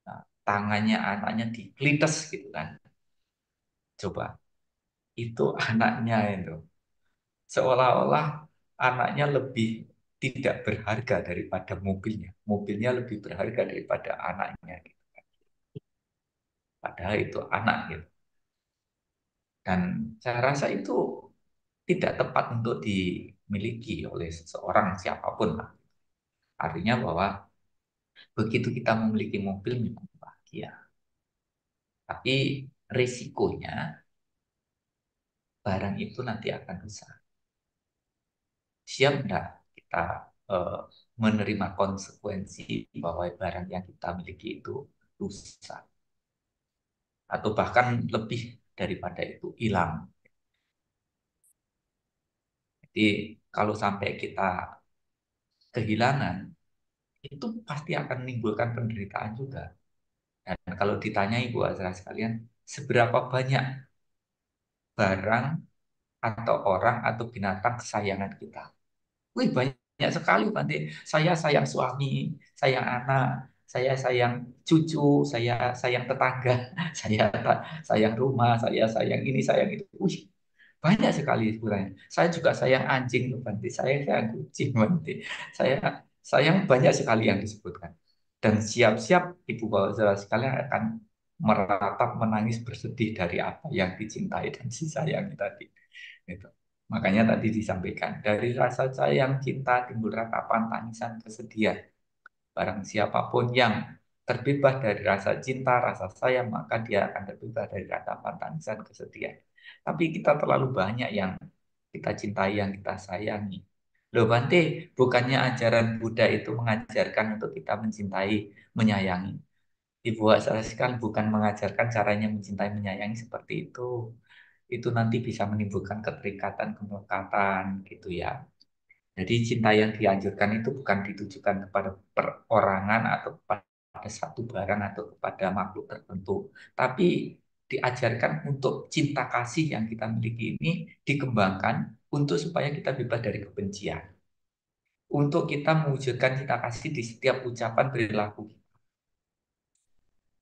Nah, tangannya anaknya digelites gitu kan. Coba itu anaknya itu seolah-olah anaknya lebih tidak berharga daripada mobilnya. Mobilnya lebih berharga daripada anaknya gitu. Padahal itu anak gitu. Dan saya rasa itu tidak tepat untuk dimiliki oleh seseorang siapapun lah. Artinya bahwa begitu kita memiliki mobil memang bahagia. Tapi risikonya barang itu nanti akan rusak. Siap enggak kita eh, menerima konsekuensi bahwa barang yang kita miliki itu rusak. Atau bahkan lebih daripada itu hilang. Jadi kalau sampai kita kehilangan, itu pasti akan menimbulkan penderitaan juga. Dan kalau ditanya Ibu Azra sekalian, seberapa banyak barang atau orang atau binatang kesayangan kita? Wih, banyak sekali, Bante. Saya sayang suami, sayang anak, saya sayang cucu, saya sayang tetangga, sayang rumah, saya sayang ini, sayang itu. Wih, banyak sekali sebenarnya. Saya juga sayang anjing, loh, Bante. Saya sayang kucing, Bante. Saya sayang banyak sekali yang disebutkan. Dan siap-siap Ibu Bapak sekalian akan meratap, menangis, bersedih dari apa yang dicintai dan disayangi tadi. Gitu. Makanya tadi disampaikan, dari rasa sayang cinta timbul ratapan, tangisan, kesedihan. Barang siapapun yang terbebas dari rasa cinta, rasa sayang, maka dia akan terbebas dari ratapan, tangisan, kesedihan. Tapi kita terlalu banyak yang kita cintai, yang kita sayangi. Loh Bante, bukannya ajaran Buddha itu mengajarkan untuk kita mencintai, menyayangi. Ibu sekalian bukan mengajarkan caranya mencintai, menyayangi seperti itu. Itu nanti bisa menimbulkan keterikatan, kemelekatan gitu ya. Jadi cinta yang dianjurkan itu bukan ditujukan kepada perorangan atau kepada satu barang atau kepada makhluk tertentu, tapi diajarkan untuk cinta kasih yang kita miliki ini dikembangkan untuk supaya kita bebas dari kebencian. Untuk kita mewujudkan cinta kasih di setiap ucapan perilaku.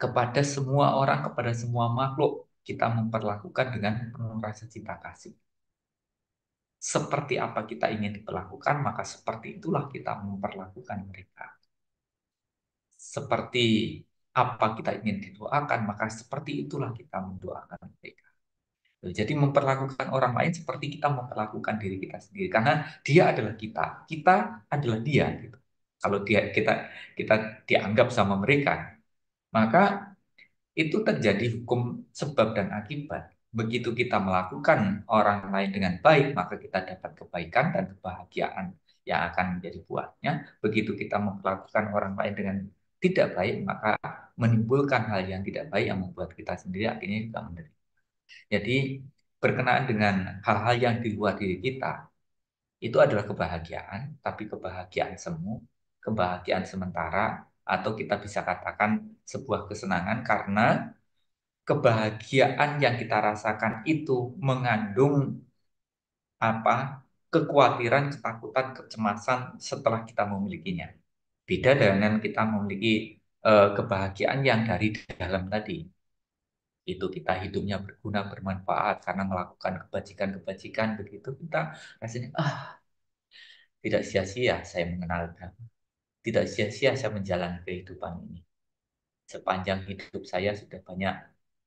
kepada semua orang, kepada semua makhluk, kita memperlakukan dengan penuh rasa cinta kasih. Seperti apa kita ingin diperlakukan, maka seperti itulah kita memperlakukan mereka. Seperti apa kita ingin didoakan, maka seperti itulah kita mendoakan mereka. Jadi memperlakukan orang lain seperti kita memperlakukan diri kita sendiri, karena dia adalah kita adalah dia. Gitu. Kalau kita dianggap sama mereka, maka itu terjadi hukum sebab dan akibat. Begitu kita melakukan orang lain dengan baik, maka kita dapat kebaikan dan kebahagiaan yang akan menjadi buahnya. Begitu kita memperlakukan orang lain dengan tidak baik, maka menimbulkan hal yang tidak baik yang membuat kita sendiri akhirnya juga menderita. Jadi berkenaan dengan hal-hal yang di luar diri kita, itu adalah kebahagiaan, tapi kebahagiaan semu, kebahagiaan sementara, atau kita bisa katakan sebuah kesenangan karena kebahagiaan yang kita rasakan itu mengandung apa? Kekhawatiran, ketakutan, kecemasan setelah kita memilikinya. Beda dengan kita memiliki kebahagiaan yang dari dalam tadi. Itu kita hidupnya berguna, bermanfaat karena melakukan kebajikan-kebajikan, begitu kita rasanya tidak sia-sia saya mengenal Tuhan. Tidak sia-sia saya menjalani kehidupan ini. Sepanjang hidup saya sudah banyak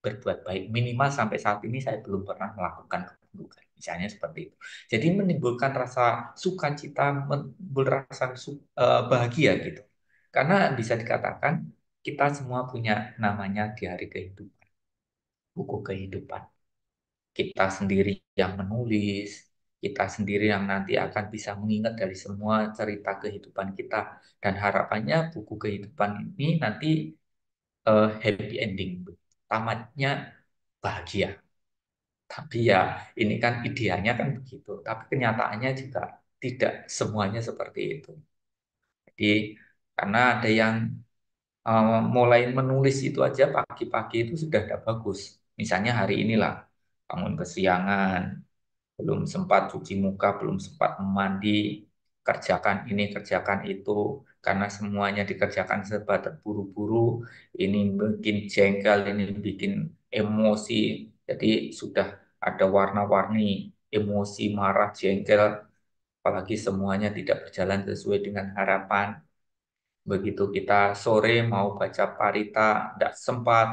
berbuat baik. Minimal sampai saat ini saya belum pernah melakukan keburukan. Misalnya seperti itu. Jadi menimbulkan rasa sukacita, menimbulkan rasa bahagia gitu. Karena bisa dikatakan kita semua punya namanya di hari kehidupan. Buku kehidupan. Kita sendiri yang menulis, kita sendiri yang nanti akan bisa mengingat dari semua cerita kehidupan kita. Dan harapannya buku kehidupan ini nanti happy ending, tamatnya bahagia. Tapi ya ini kan idealnya kan begitu, tapi kenyataannya juga tidak semuanya seperti itu. Jadi karena ada yang mulai menulis itu aja pagi-pagi itu sudah tidak bagus. Misalnya hari inilah bangun kesiangan, belum sempat cuci muka, belum sempat mandi, kerjakan ini, kerjakan itu, karena semuanya dikerjakan serba terburu-buru, ini bikin jengkel, ini bikin emosi, jadi sudah ada warna-warni emosi, marah, jengkel, apalagi semuanya tidak berjalan sesuai dengan harapan. Begitu kita sore mau baca parita, tidak sempat,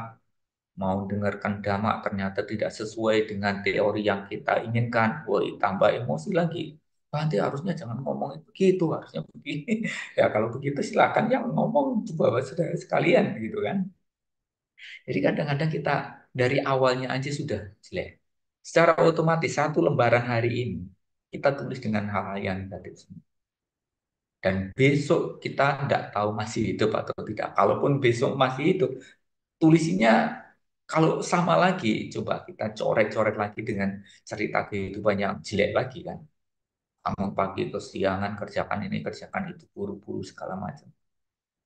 mau dengarkan dhamma ternyata tidak sesuai dengan teori yang kita inginkan, woi tambah emosi lagi. Nanti harusnya jangan ngomong begitu, harusnya begini. Ya kalau begitu silakan yang ngomong coba saudara sekalian gitu kan. Jadi kadang-kadang kita dari awalnya aja sudah jelek. Secara otomatis satu lembaran hari ini kita tulis dengan hal-hal yang negatif semua. Dan besok kita tidak tahu masih hidup atau tidak. Kalaupun besok masih hidup, tulisnya kalau sama lagi, coba kita coret-coret lagi dengan cerita kehidupan yang jelek lagi kan. Bangun pagi kesiangan, kerjakan ini, kerjakan itu, buru-buru segala macam.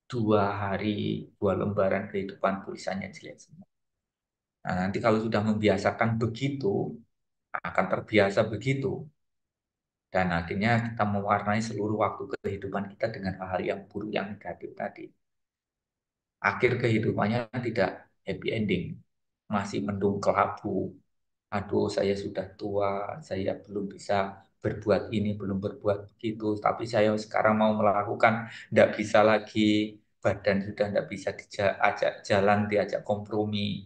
2 hari, 2 lembaran kehidupan tulisannya jelek semua. Nah, nanti kalau sudah membiasakan begitu, akan terbiasa begitu. Dan akhirnya kita mewarnai seluruh waktu kehidupan kita dengan hal-hal yang buruk, yang negatif tadi. Akhir kehidupannya tidak happy ending. Masih mendung kelabu, aduh saya sudah tua, saya belum bisa berbuat ini, belum berbuat begitu, tapi saya sekarang mau melakukan, tidak bisa lagi, badan sudah tidak bisa diajak jalan, diajak kompromi,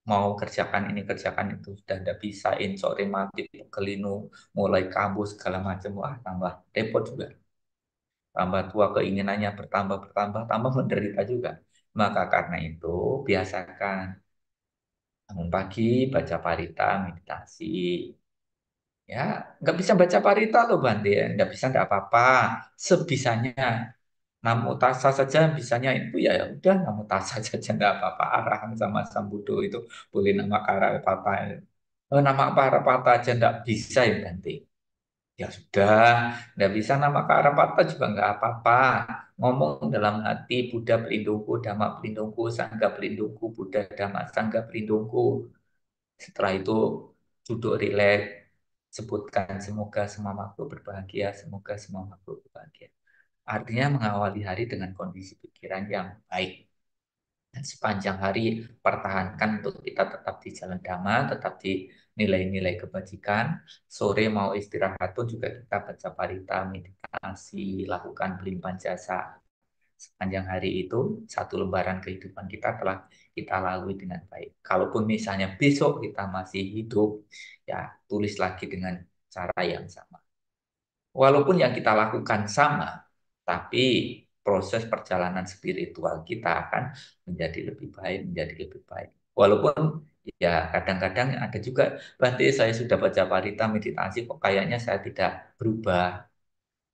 mau kerjakan ini, kerjakan itu, sudah tidak bisa, insok rematik, kelinu, mulai kambuh segala macam, wah tambah repot juga, tambah tua keinginannya bertambah, bertambah, tambah menderita juga. Maka karena itu, biasakan bangun pagi, baca parita, meditasi. Ya, nggak bisa baca parita loh Bante. Nggak bisa, nggak apa-apa. Sebisanya. Namo tassa saja bisanya itu ya udah namo tassa saja nggak apa-apa. Arahan sama Sambudo itu boleh nama Karapata. Nama Karapata aja nggak bisa ya Bante. Ya sudah, nggak bisa nama Karapata juga nggak apa-apa. Ngomong dalam hati Buddha pelindungku, Dhamma pelindungku, Sangha pelindungku, Buddha Dhamma Sangha pelindungku. Setelah itu duduk rileks, sebutkan semoga semua makhluk berbahagia, semoga semua makhluk berbahagia. Artinya mengawali hari dengan kondisi pikiran yang baik. Dan sepanjang hari pertahankan untuk kita tetap di jalan dhamma, tetap di nilai-nilai kebajikan. Sore mau istirahat pun juga kita baca parita, meditasi, lakukan pelimpahan jasa. Sepanjang hari itu, satu lembaran kehidupan kita telah kita lalui dengan baik. Kalaupun misalnya besok kita masih hidup, ya tulis lagi dengan cara yang sama. Walaupun yang kita lakukan sama, tapi proses perjalanan spiritual kita akan menjadi lebih baik, menjadi lebih baik. Walaupun ya kadang-kadang ada juga, berarti saya sudah baca parita meditasi kok kayaknya saya tidak berubah.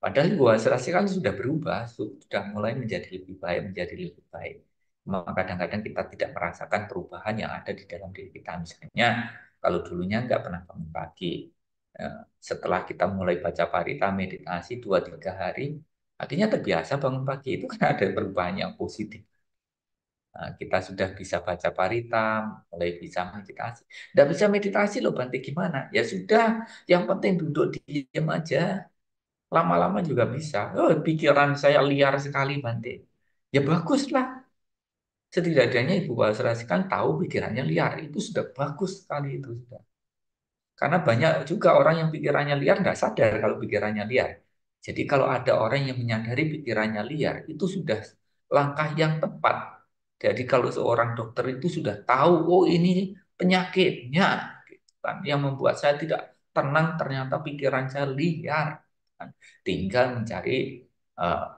Padahal gua serasa kan sudah berubah, sudah mulai menjadi lebih baik, menjadi lebih baik. Cuma kadang-kadang kita tidak merasakan perubahan yang ada di dalam diri kita. Misalnya, kalau dulunya nggak pernah bangun pagi, setelah kita mulai baca parita meditasi 2-3 hari, akhirnya terbiasa bangun pagi. Itu kan ada perubahan yang positif. Nah, kita sudah bisa baca parita, mulai bisa meditasi. Nggak bisa meditasi loh, Bante gimana? Ya sudah, yang penting duduk diam aja. Lama-lama juga bisa. Oh, pikiran saya liar sekali, Bante. Ya baguslah. Setidaknya Ibu Basrasi kan tahu pikirannya liar. Itu sudah bagus sekali itu sudah. Karena banyak juga orang yang pikirannya liar nggak sadar kalau pikirannya liar. Jadi kalau ada orang yang menyadari pikirannya liar, itu sudah langkah yang tepat. Jadi kalau seorang dokter itu sudah tahu, oh ini penyakitnya, gitu kan, yang membuat saya tidak tenang, ternyata pikiran saya liar. Kan. Tinggal mencari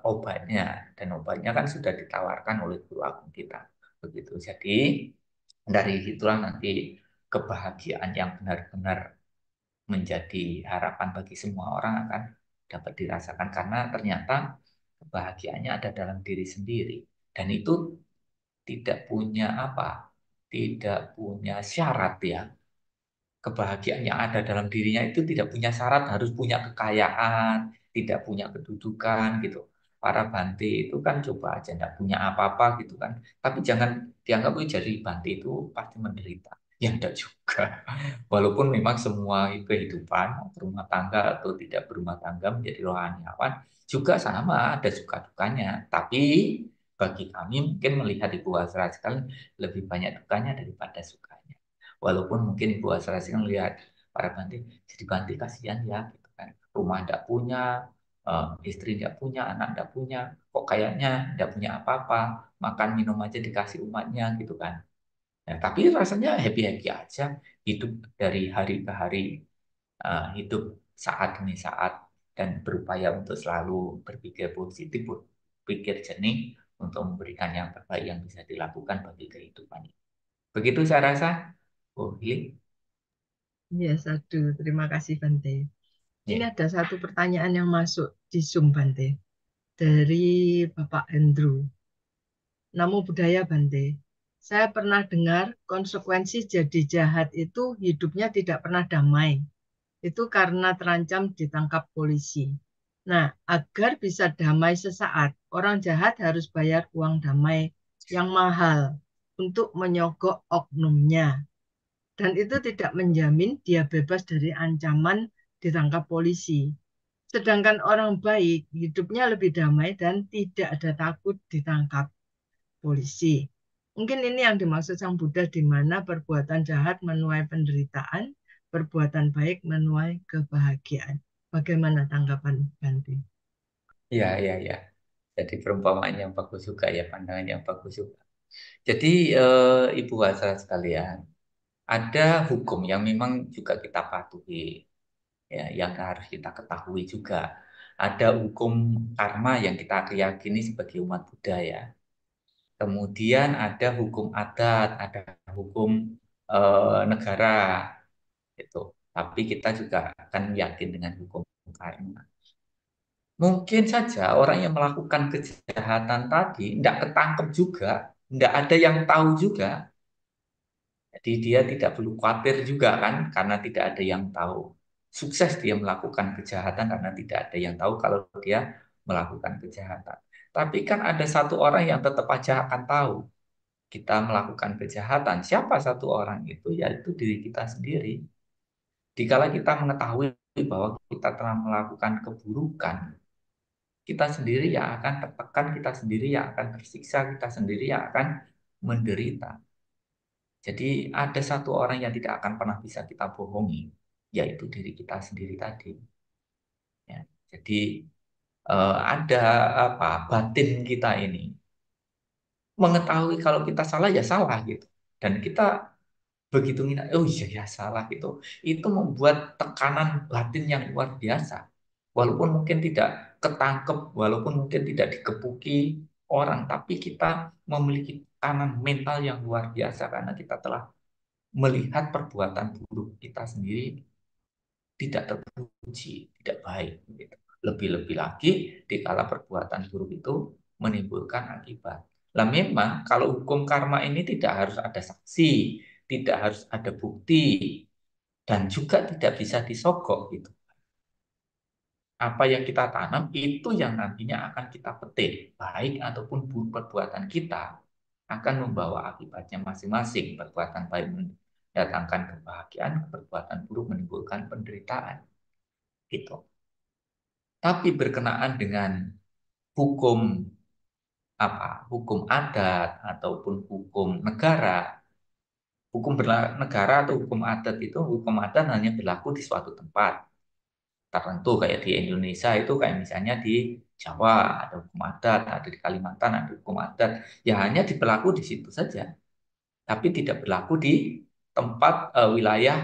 obatnya, dan obatnya kan sudah ditawarkan oleh guru agung kita. Begitu. Jadi dari itulah nanti kebahagiaan yang benar-benar menjadi harapan bagi semua orang akan dapat dirasakan karena ternyata kebahagiaannya ada dalam diri sendiri dan itu tidak punya apa, tidak punya syarat ya. Kebahagiaan yang ada dalam dirinya itu tidak punya syarat harus punya kekayaan, tidak punya kedudukan gitu. Para Bante itu kan coba aja enggak punya apa-apa gitu kan. Tapi jangan dianggap jadi Bante itu pasti menderita. Ya enggak juga. Walaupun memang semua kehidupan rumah tangga atau tidak berumah tangga menjadi rohaniawan juga sama ada suka dukanya. Tapi bagi kami mungkin melihat Ibu Wasra sekali lebih banyak dukanya daripada sukanya. Walaupun mungkin Ibu Asrasi kan lihat para Bante, jadi Bante kasihan ya, gitu kan. Rumah tidak punya, istri tidak punya, anak tidak punya, kok kayaknya tidak punya apa-apa, makan minum aja dikasih umatnya gitu kan. Nah, tapi rasanya happy-happy aja, hidup dari hari ke hari, hidup saat demi saat, dan berupaya untuk selalu berpikir positif, berpikir jernih, untuk memberikan yang terbaik yang bisa dilakukan bagi kehidupan. Begitu saya rasa. Oh, iya. Ya, satu. Terima kasih, Bante. Ini Iya. ada satu pertanyaan yang masuk di Zoom, Bante. Dari Bapak Andrew. Namo Buddhaya, Bante. Saya pernah dengar konsekuensi jadi jahat itu hidupnya tidak pernah damai. Itu karena terancam ditangkap polisi. Nah, agar bisa damai sesaat, orang jahat harus bayar uang damai yang mahal untuk menyogok oknumnya. Dan itu tidak menjamin dia bebas dari ancaman ditangkap polisi. Sedangkan orang baik hidupnya lebih damai dan tidak ada takut ditangkap polisi. Mungkin ini yang dimaksud Sang Buddha di mana perbuatan jahat menuai penderitaan, perbuatan baik menuai kebahagiaan. Bagaimana tanggapan Bante? Iya, iya, iya. Jadi perumpamaan yang bagus juga ya, pandangan yang bagus juga. Jadi Ibu Wasra sekalian, ada hukum yang memang juga kita patuhi, ya, yang harus kita ketahui juga. Ada hukum karma yang kita yakini sebagai umat Buddha ya. Kemudian ada hukum adat, ada hukum negara, gitu. Tapi kita juga akan yakin dengan hukum karma. Mungkin saja orang yang melakukan kejahatan tadi tidak ketangkep juga, tidak ada yang tahu juga. Jadi dia tidak perlu khawatir juga kan, karena tidak ada yang tahu. Sukses dia melakukan kejahatan karena tidak ada yang tahu kalau dia melakukan kejahatan. Tapi kan ada satu orang yang tetap aja akan tahu kita melakukan kejahatan. Siapa satu orang itu? Yaitu diri kita sendiri. Dikala kita mengetahui bahwa kita telah melakukan keburukan, kita sendiri yang akan tertekan, kita sendiri yang akan tersiksa, kita sendiri yang akan menderita. Jadi ada satu orang yang tidak akan pernah bisa kita bohongi, yaitu diri kita sendiri tadi. Ya. Jadi ada apa batin kita ini mengetahui kalau kita salah ya salah gitu, dan kita begitu oh iya ya salah gitu, itu membuat tekanan batin yang luar biasa. Walaupun mungkin tidak ketangkep, walaupun mungkin tidak digebuki orang, tapi kita memiliki tekanan mental yang luar biasa karena kita telah melihat perbuatan buruk kita sendiri tidak terpuji, tidak baik. Gitu. Lebih-lebih lagi dikala perbuatan buruk itu menimbulkan akibat. Lah memang kalau hukum karma ini tidak harus ada saksi, tidak harus ada bukti, dan juga tidak bisa disogok gitu. Apa yang kita tanam itu yang nantinya akan kita petik, baik ataupun buruk perbuatan kita akan membawa akibatnya masing-masing. Perbuatan baik mendatangkan kebahagiaan, perbuatan buruk menimbulkan penderitaan. Gitu. Tapi berkenaan dengan hukum hukum adat ataupun hukum negara, negara atau hukum adat itu hukum adat hanya berlaku di suatu tempat tertentu kayak di Indonesia itu kayak misalnya di Jawa ada hukum adat, ada di Kalimantan ada hukum adat, ya hanya diberlaku di situ saja, tapi tidak berlaku di tempat wilayah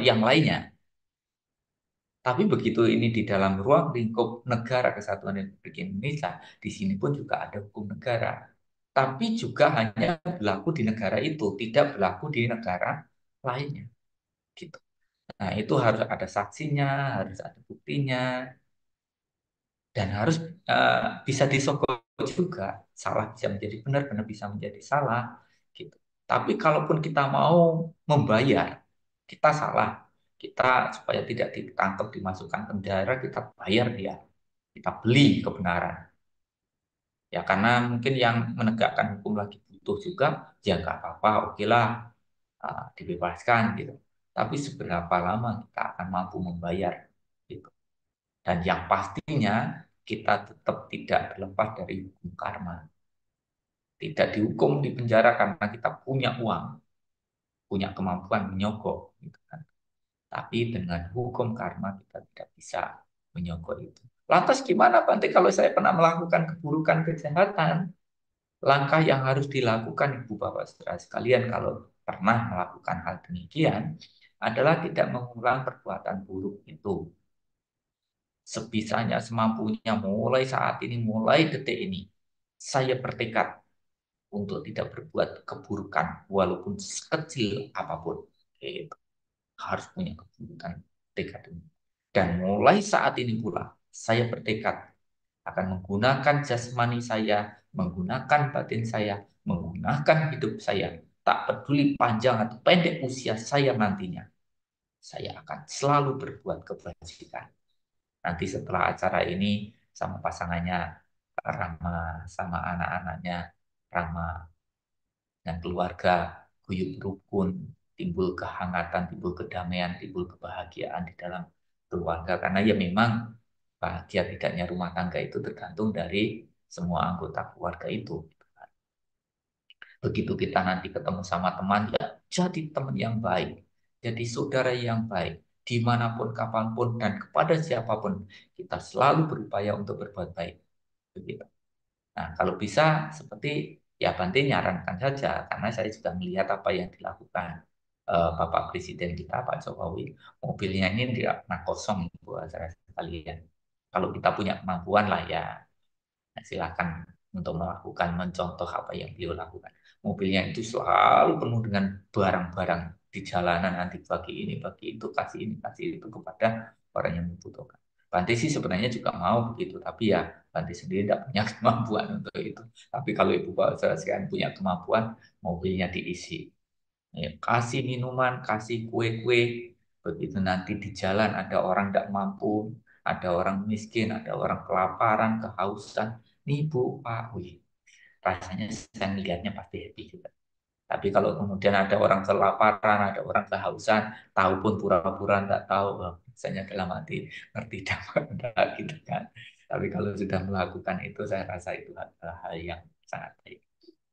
yang lainnya. Tapi begitu ini di dalam ruang lingkup negara kesatuan Republik Indonesia, di sini pun juga ada hukum negara. Tapi juga hanya berlaku di negara itu, tidak berlaku di negara lainnya. Gitu. Nah, itu harus ada saksinya, harus ada buktinya, dan harus bisa disogok juga. Salah bisa menjadi benar, benar bisa menjadi salah. Gitu. Tapi kalaupun kita mau membayar, kita salah, kita supaya tidak ditangkap dimasukkan penjara, kita bayar dia, kita beli kebenaran. Ya karena mungkin yang menegakkan hukum lagi butuh juga, ya nggak apa-apa, oke lah, dibebaskan gitu. Tapi seberapa lama kita akan mampu membayar gitu. Dan yang pastinya kita tetap tidak terlepas dari hukum karma. Tidak dihukum di penjara karena kita punya uang, punya kemampuan menyogok gitu kan. Tapi dengan hukum karma kita tidak bisa menyogok itu. Lantas gimana Bante kalau saya pernah melakukan keburukan kejahatan? Langkah yang harus dilakukan Ibu Bapak Saudara sekalian kalau pernah melakukan hal demikian adalah tidak mengulang perbuatan buruk itu. Sebisanya, semampunya, mulai saat ini, mulai detik ini, saya bertekad untuk tidak berbuat keburukan walaupun sekecil apapun. Gitu. Harus punya keburukan tekad ini. Dan mulai saat ini pula, saya bertekad akan menggunakan jasmani saya, menggunakan batin saya, menggunakan hidup saya. Tak peduli panjang atau pendek usia saya nantinya, saya akan selalu berbuat kebajikan. Nanti setelah acara ini sama pasangannya, Rama sama anak-anaknya, Rama dan keluarga, guyub rukun, timbul kehangatan, timbul kedamaian, timbul kebahagiaan di dalam keluarga. Karena ya memang bahagia tidaknya rumah tangga itu tergantung dari semua anggota keluarga itu. Begitu kita nanti ketemu sama teman, ya jadi teman yang baik, jadi saudara yang baik, dimanapun, kapanpun, dan kepada siapapun, kita selalu berupaya untuk berbuat baik. Begitu. Nah, kalau bisa seperti ya Bante nyarankan saja, karena saya juga melihat apa yang dilakukan Bapak Presiden kita, Pak Jokowi, mobilnya ini tidak pernah kosong buat saya sekalian. Kalau kita punya kemampuan lah ya, silakan untuk melakukan mencontoh apa yang beliau lakukan. Mobilnya itu selalu penuh dengan barang-barang di jalanan, nanti bagi ini, bagi itu, kasih ini, kasih itu kepada orang yang membutuhkan. Banti sih sebenarnya juga mau begitu, tapi ya Banti sendiri tidak punya kemampuan untuk itu. Tapi kalau Ibu Bapak sekalian punya kemampuan, mobilnya diisi. Ya, kasih minuman, kasih kue-kue, begitu nanti di jalan ada orang tidak mampu, ada orang miskin, ada orang kelaparan, kehausan. Nih Bu, Pak, wih, rasanya saya melihatnya pasti happy juga. Tapi kalau kemudian ada orang kelaparan, ada orang kehausan, tahu pun pura-pura tidak tahu, biasanya dalam hati ngerti dapat gitu kan. Tapi kalau sudah melakukan itu, saya rasa itu adalah hal yang sangat baik.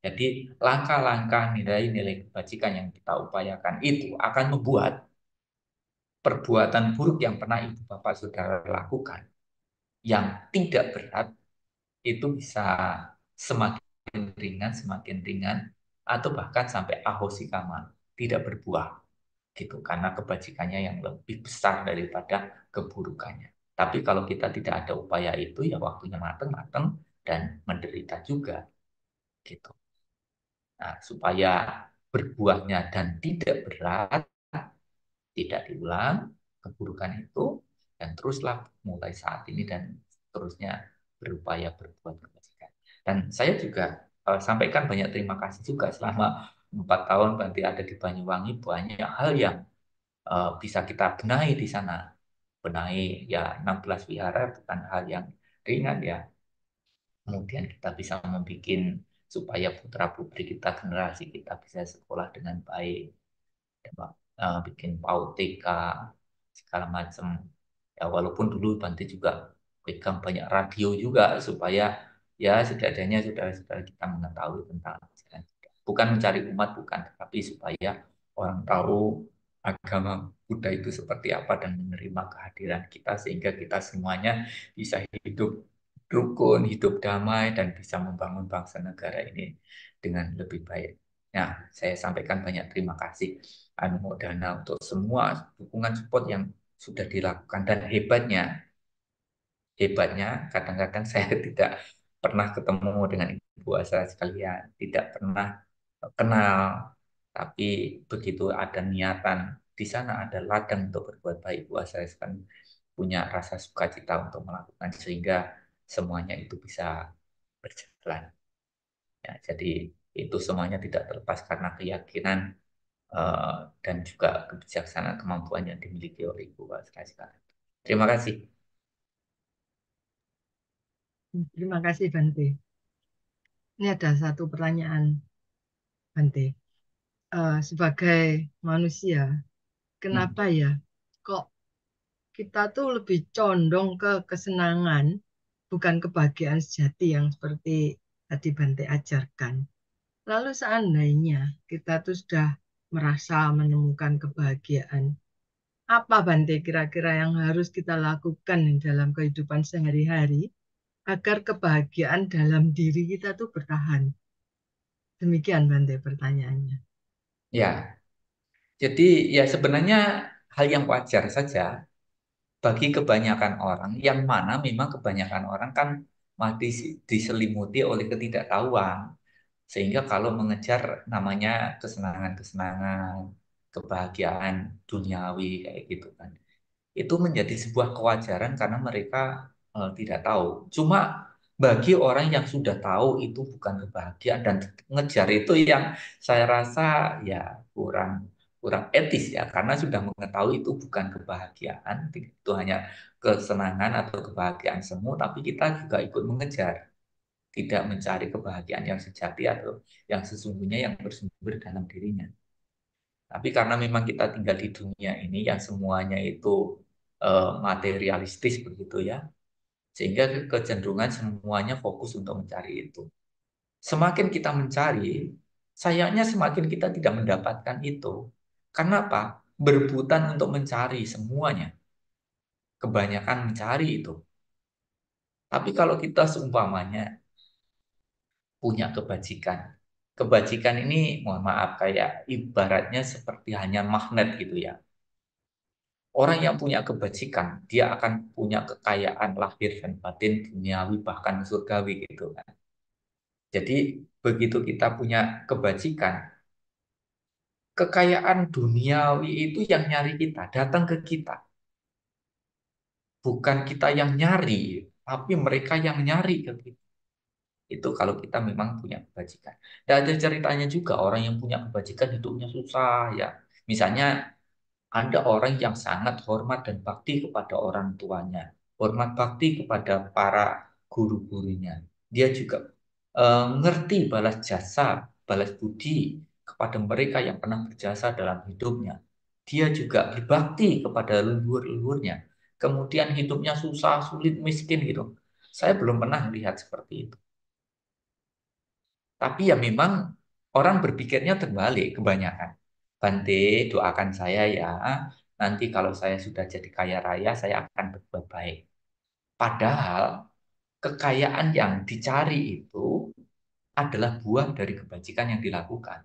Jadi langkah-langkah nilai-nilai kebajikan yang kita upayakan itu akan membuat perbuatan buruk yang pernah ibu bapak saudara lakukan yang tidak berat itu bisa semakin ringan, atau bahkan sampai ahosikama, tidak berbuah gitu karena kebajikannya yang lebih besar daripada keburukannya. Tapi kalau kita tidak ada upaya itu ya waktunya mateng-mateng dan menderita juga gitu. Nah, supaya berbuahnya dan tidak berat, tidak diulang keburukan itu, dan teruslah mulai saat ini dan terusnya berupaya berbuat kebajikan. Dan saya juga sampaikan banyak terima kasih juga selama 4 tahun berarti ada di Banyuwangi, banyak hal yang bisa kita benahi di sana. Benahi ya 16 wihara bukan hal yang ringan ya. Kemudian kita bisa membuat supaya putra-putri kita, generasi kita bisa sekolah dengan baik, bikin PAUD TK segala macam. Ya walaupun dulu Bante juga pegang banyak radio juga supaya ya setidaknya saudara-saudara kita mengetahui tentang ajaran kita. Bukan mencari umat, bukan, tapi supaya orang tahu agama Buddha itu seperti apa dan menerima kehadiran kita sehingga kita semuanya bisa hidup rukun, hidup damai dan bisa membangun bangsa negara ini dengan lebih baik. Nah, saya sampaikan banyak terima kasih Anumodana untuk semua dukungan support yang sudah dilakukan, dan hebatnya kadang-kadang saya tidak pernah ketemu dengan ibu asa sekalian, tidak pernah kenal, tapi begitu ada niatan di sana, ada ladang untuk berbuat baik, ibu asa sekalian punya rasa sukacita untuk melakukan sehingga semuanya itu bisa berjalan. Ya, jadi itu semuanya tidak terlepas karena keyakinan eh, dan juga kebijaksanaan, kemampuan yang dimiliki oleh ibu sekalian. Terima kasih. Terima kasih Bante. Ini ada satu pertanyaan Bante. Sebagai manusia, Hmm. kenapa ya kok kita tuh lebih condong ke kesenangan, bukan kebahagiaan sejati yang seperti tadi Bante ajarkan. Lalu seandainya kita tuh sudah merasa menemukan kebahagiaan, apa Bante kira-kira yang harus kita lakukan dalam kehidupan sehari-hari agar kebahagiaan dalam diri kita tuh bertahan? Demikian Bante pertanyaannya. Ya, jadi ya sebenarnya hal yang wajar saja bagi kebanyakan orang, yang mana memang kebanyakan orang kan mati diselimuti oleh ketidaktahuan. Sehingga kalau mengejar namanya kesenangan-kesenangan, kebahagiaan duniawi kayak gitu kan, itu menjadi sebuah kewajaran karena mereka tidak tahu. Cuma bagi orang yang sudah tahu itu bukan kebahagiaan dan ngejar itu, yang saya rasa ya kurang kurang etis ya, karena sudah mengetahui itu bukan kebahagiaan, itu hanya kesenangan atau kebahagiaan semu, tapi kita juga ikut mengejar, tidak mencari kebahagiaan yang sejati atau yang sesungguhnya yang bersumber dalam dirinya. Tapi karena memang kita tinggal di dunia ini yang semuanya itu materialistis begitu ya, sehingga kecenderungan semuanya fokus untuk mencari itu. Semakin kita mencari, sayangnya semakin kita tidak mendapatkan itu. Kenapa? Berebutan untuk mencari semuanya. Kebanyakan mencari itu. Tapi kalau kita seumpamanya punya kebajikan, kebajikan ini mohon maaf kayak ibaratnya seperti hanya magnet gitu ya. Orang yang punya kebajikan, dia akan punya kekayaan lahir dan batin, duniawi bahkan surgawi gitu kan. Jadi begitu kita punya kebajikan, kekayaan duniawi itu yang nyari kita, datang ke kita. Bukan kita yang nyari, tapi mereka yang nyari ke kita. Itu kalau kita memang punya kebajikan. Dan ada ceritanya juga orang yang punya kebajikan hidupnya susah ya. Misalnya ada orang yang sangat hormat dan bakti kepada orang tuanya, hormat bakti kepada para guru-gurunya. Dia juga ngerti balas jasa, balas budi kepada mereka yang pernah berjasa dalam hidupnya. Dia juga berbakti kepada leluhur-leluhurnya. Kemudian hidupnya susah, sulit, miskin gitu. Saya belum pernah melihat seperti itu. Tapi ya memang orang berpikirnya terbalik kebanyakan. Bante, doakan saya ya, nanti kalau saya sudah jadi kaya raya, saya akan berbuat baik. Padahal kekayaan yang dicari itu adalah buah dari kebajikan yang dilakukan.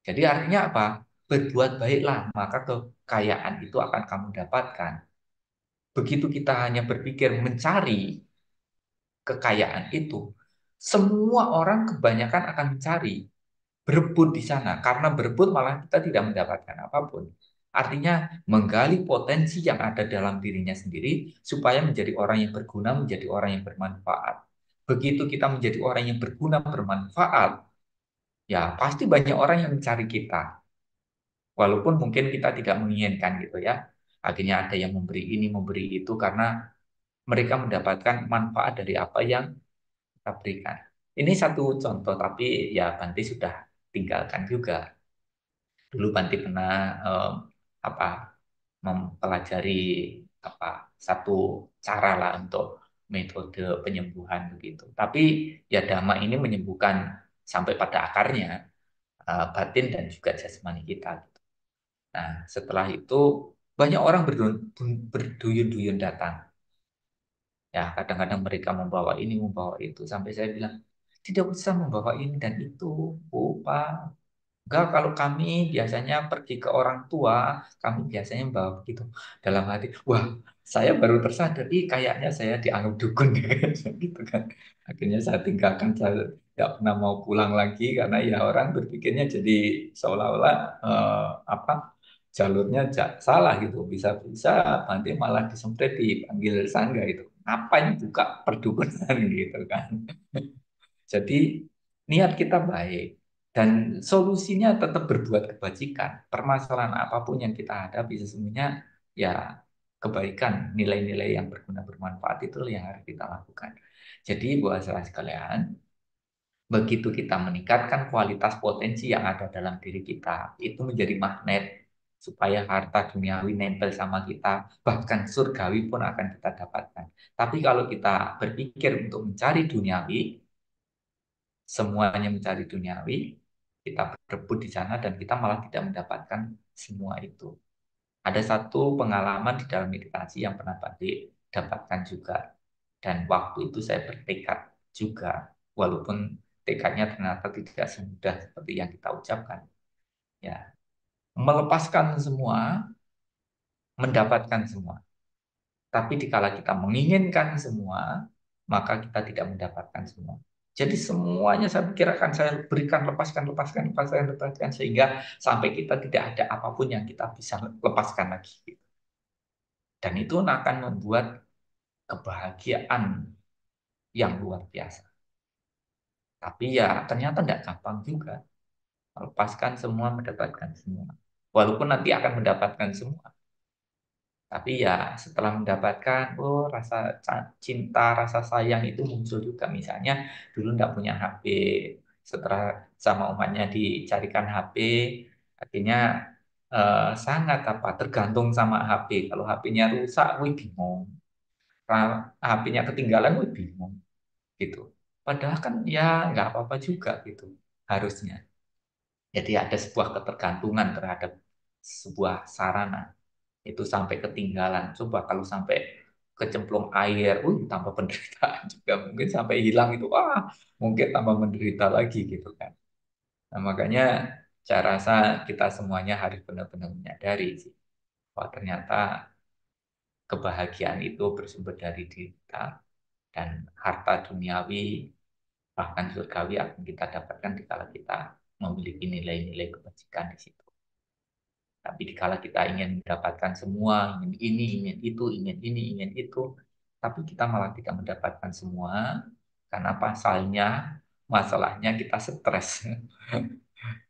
Jadi artinya apa? Berbuat baiklah, maka kekayaan itu akan kamu dapatkan. Begitu kita hanya berpikir mencari kekayaan itu, semua orang kebanyakan akan mencari, berebut di sana. Karena berebut malah kita tidak mendapatkan apapun. Artinya menggali potensi yang ada dalam dirinya sendiri supaya menjadi orang yang berguna, menjadi orang yang bermanfaat. Begitu kita menjadi orang yang berguna, bermanfaat, ya pasti banyak orang yang mencari kita. Walaupun mungkin kita tidak menginginkan gitu ya. Akhirnya ada yang memberi ini, memberi itu karena mereka mendapatkan manfaat dari apa yang kita berikan. Ini satu contoh, tapi ya Banti sudah tinggalkan juga. Dulu Banti pernah apa mempelajari apa satu cara lah untuk metode penyembuhan begitu. Tapi ya Dhamma ini menyembuhkan sampai pada akarnya batin dan juga jasmani kita. Nah, setelah itu banyak orang berduyun-duyun datang. Ya, kadang-kadang mereka membawa ini, membawa itu. Sampai saya bilang, tidak usah membawa ini dan itu, Bu, Pak. Enggak, kalau kami biasanya pergi ke orang tua, kami biasanya membawa begitu. Dalam hati, wah, saya baru tersadar, kayaknya saya dianggap dukun gitu kan. Akhirnya saya tinggalkan, saya tidak pernah mau pulang lagi karena ya orang berpikirnya jadi seolah-olah apa jalurnya salah gitu. Bisa-bisa nanti malah disemprit dipanggil sangga itu. Ngapain buka perdukunan gitu kan. Jadi niat kita baik dan solusinya tetap berbuat kebajikan. Permasalahan apapun yang kita hadapi sesungguhnya ya kebaikan, nilai-nilai yang berguna bermanfaat itu yang harus kita lakukan. Jadi buat saudara sekalian, begitu kita meningkatkan kualitas potensi yang ada dalam diri kita, itu menjadi magnet supaya harta duniawi nempel sama kita, bahkan surgawi pun akan kita dapatkan. Tapi kalau kita berpikir untuk mencari duniawi, semuanya mencari duniawi, kita berebut di sana dan kita malah tidak mendapatkan semua itu. Ada satu pengalaman di dalam meditasi yang pernah Bante dapatkan juga. Dan waktu itu saya bertekad juga, walaupun tekadnya ternyata tidak semudah seperti yang kita ucapkan. Ya, melepaskan semua, mendapatkan semua. Tapi dikala kita menginginkan semua, maka kita tidak mendapatkan semua. Jadi semuanya saya pikir akan saya berikan, lepaskan, lepaskan, lepaskan, lepaskan, sehingga sampai kita tidak ada apapun yang kita bisa lepaskan lagi. Dan itu akan membuat kebahagiaan yang luar biasa. Tapi ya ternyata tidak gampang juga. Melepaskan semua, mendapatkan semua. Walaupun nanti akan mendapatkan semua. Tapi ya setelah mendapatkan, oh rasa cinta, rasa sayang itu muncul juga. Misalnya dulu tidak punya HP, setelah sama umatnya dicarikan HP, akhirnya sangat apa tergantung sama HP. Kalau HP-nya rusak, wih bingung. HP-nya ketinggalan, wih bingung gitu. Padahal kan ya nggak apa-apa juga gitu harusnya. Jadi ada sebuah ketergantungan terhadap sebuah sarana itu sampai ketinggalan. Coba kalau sampai kecemplung air, tambah penderitaan juga. Mungkin sampai hilang itu, mungkin tambah menderita lagi gitu kan. Nah, makanya saya rasa kita semuanya harus benar-benar menyadari sih, bahwa ternyata kebahagiaan itu bersumber dari diri kita dan harta duniawi bahkan surgawi akan kita dapatkan dikala kita memiliki nilai-nilai kebajikan di situ. Tapi dikala kita ingin mendapatkan semua, ingin ini, ingin itu, ingin ini, ingin itu, tapi kita malah tidak mendapatkan semua, karena pasalnya, masalahnya kita stres.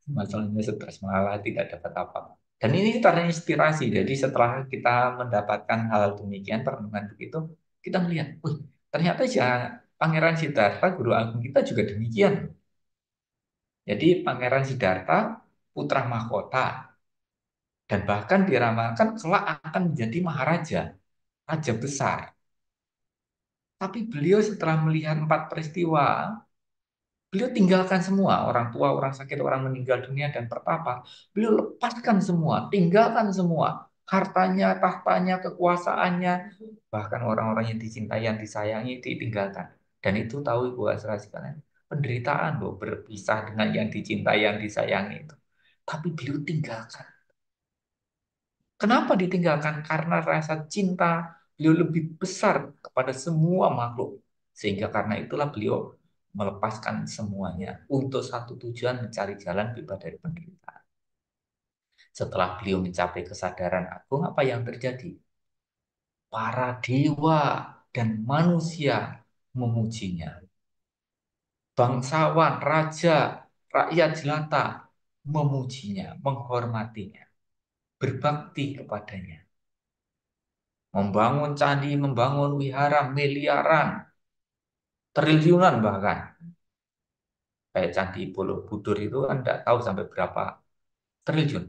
Masalahnya stres malah tidak dapat apa-apa. Dan ini terinspirasi, jadi setelah kita mendapatkan hal demikian, perenungan begitu, kita melihat, wih, ternyata ya Pangeran Siddhartha, Guru Agung kita juga demikian. Jadi Pangeran Siddhartha, putra mahkota, dan bahkan diramalkan kelak akan menjadi maharaja, raja besar. Tapi beliau setelah melihat 4 peristiwa, Beliau tinggalkan semua, orang tua, orang sakit, orang meninggal dunia, dan pertapa. Beliau lepaskan semua, tinggalkan semua. Hartanya, tahtanya, kekuasaannya, bahkan orang-orang yang dicintai, yang disayangi, ditinggalkan. Dan itu tahu Ibu Asra sekalian, penderitaan loh berpisah dengan yang dicintai, yang disayangi itu. Tapi beliau tinggalkan. Kenapa ditinggalkan? Karena rasa cinta beliau lebih besar kepada semua makhluk. Sehingga karena itulah beliau melepaskan semuanya untuk satu tujuan mencari jalan bebas dari penderitaan. Setelah beliau mencapai kesadaran agung, apa yang terjadi? Para dewa dan manusia memujinya. Bangsawan, raja, rakyat jelata memujinya, menghormatinya, berbakti kepadanya. Membangun candi, membangun wihara miliaran, triliunan bahkan. Kayak Candi Borobudur itu kan tidak tahu sampai berapa triliun,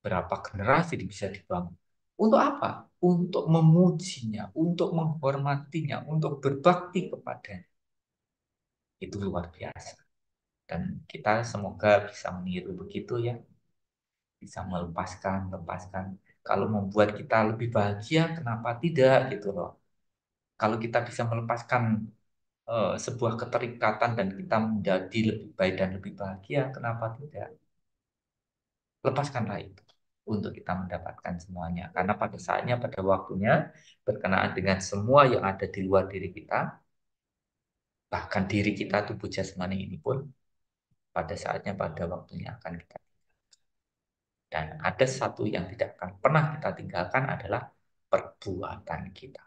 berapa generasi bisa dibangun. Untuk apa? Untuk memujinya, untuk menghormatinya, untuk berbakti kepadanya. Itu luar biasa. Dan kita semoga bisa meniru begitu ya, bisa melepaskan. Kalau membuat kita lebih bahagia, kenapa tidak gitu loh. Kalau kita bisa melepaskan sebuah keterikatan dan kita menjadi lebih baik dan lebih bahagia, kenapa tidak? Lepaskanlah itu untuk kita mendapatkan semuanya. Karena pada saatnya, pada waktunya, berkenaan dengan semua yang ada di luar diri kita, bahkan diri kita, tubuh jasmani ini pun, pada saatnya, pada waktunya akan kita. Dan ada satu yang tidak akan pernah kita tinggalkan adalah perbuatan kita.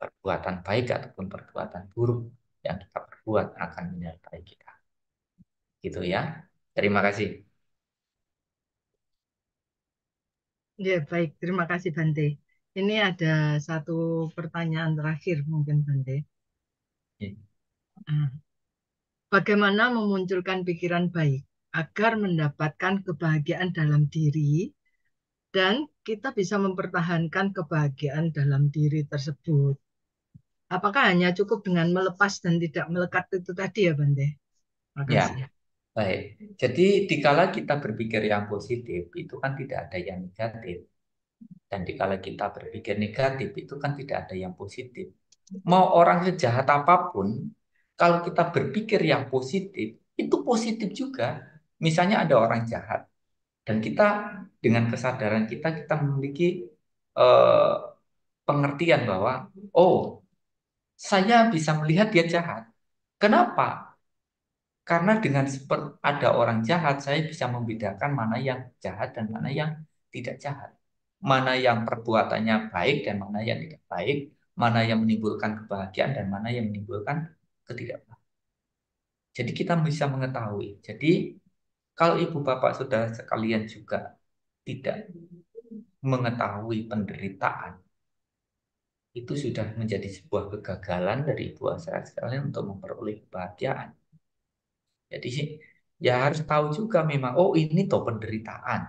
Perbuatan baik ataupun perbuatan buruk yang kita perbuat akan menyertai kita. Gitu ya. Terima kasih. Ya, baik. Terima kasih, Bante. Ini ada satu pertanyaan terakhir mungkin, Bante. Ya. Ah, bagaimana memunculkan pikiran baik agar mendapatkan kebahagiaan dalam diri dan kita bisa mempertahankan kebahagiaan dalam diri tersebut? Apakah hanya cukup dengan melepas dan tidak melekat itu tadi ya, Bante? Ya, Makasih. baik. Jadi dikala kita berpikir yang positif, itu kan tidak ada yang negatif. Dan dikala kita berpikir negatif, itu kan tidak ada yang positif. Mau orang sejahat apapun, kalau kita berpikir yang positif, itu positif juga. Misalnya ada orang jahat, dan kita dengan kesadaran kita memiliki eh, pengertian bahwa, oh, saya bisa melihat dia jahat. Kenapa? Karena dengan ada orang jahat, saya bisa membedakan mana yang jahat dan mana yang tidak jahat. Mana yang perbuatannya baik dan mana yang tidak baik. Mana yang menimbulkan kebahagiaan dan mana yang menimbulkan ketidakbahagiaan. Jadi kita bisa mengetahui. Jadi kalau ibu bapak saudara sekalian juga tidak mengetahui penderitaan, itu sudah menjadi sebuah kegagalan dari ibu saudara sekalian untuk memperoleh kebahagiaan. Jadi ya harus tahu juga memang, oh ini toh penderitaan.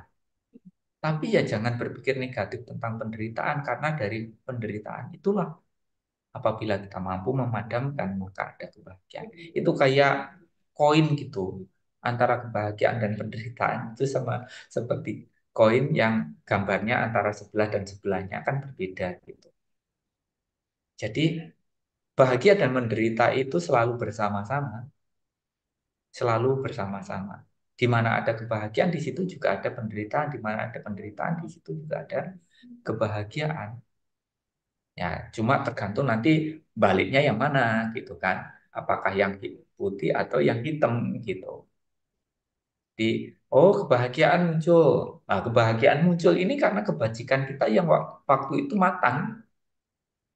Tapi ya jangan berpikir negatif tentang penderitaan, karena dari penderitaan itulah apabila kita mampu memadamkan maka ada kebahagiaan. Itu kayak koin gitu, antara kebahagiaan dan penderitaan itu sama seperti koin yang gambarnya antara sebelah dan sebelahnya kan berbeda gitu. Jadi bahagia dan menderita itu selalu bersama-sama, selalu bersama-sama. Di mana ada kebahagiaan, di situ juga ada penderitaan. Di mana ada penderitaan, di situ juga ada kebahagiaan. Ya, cuma tergantung nanti baliknya yang mana gitu kan. Apakah yang putih atau yang hitam gitu. Di oh kebahagiaan muncul. Nah, kebahagiaan muncul ini karena kebajikan kita yang waktu itu matang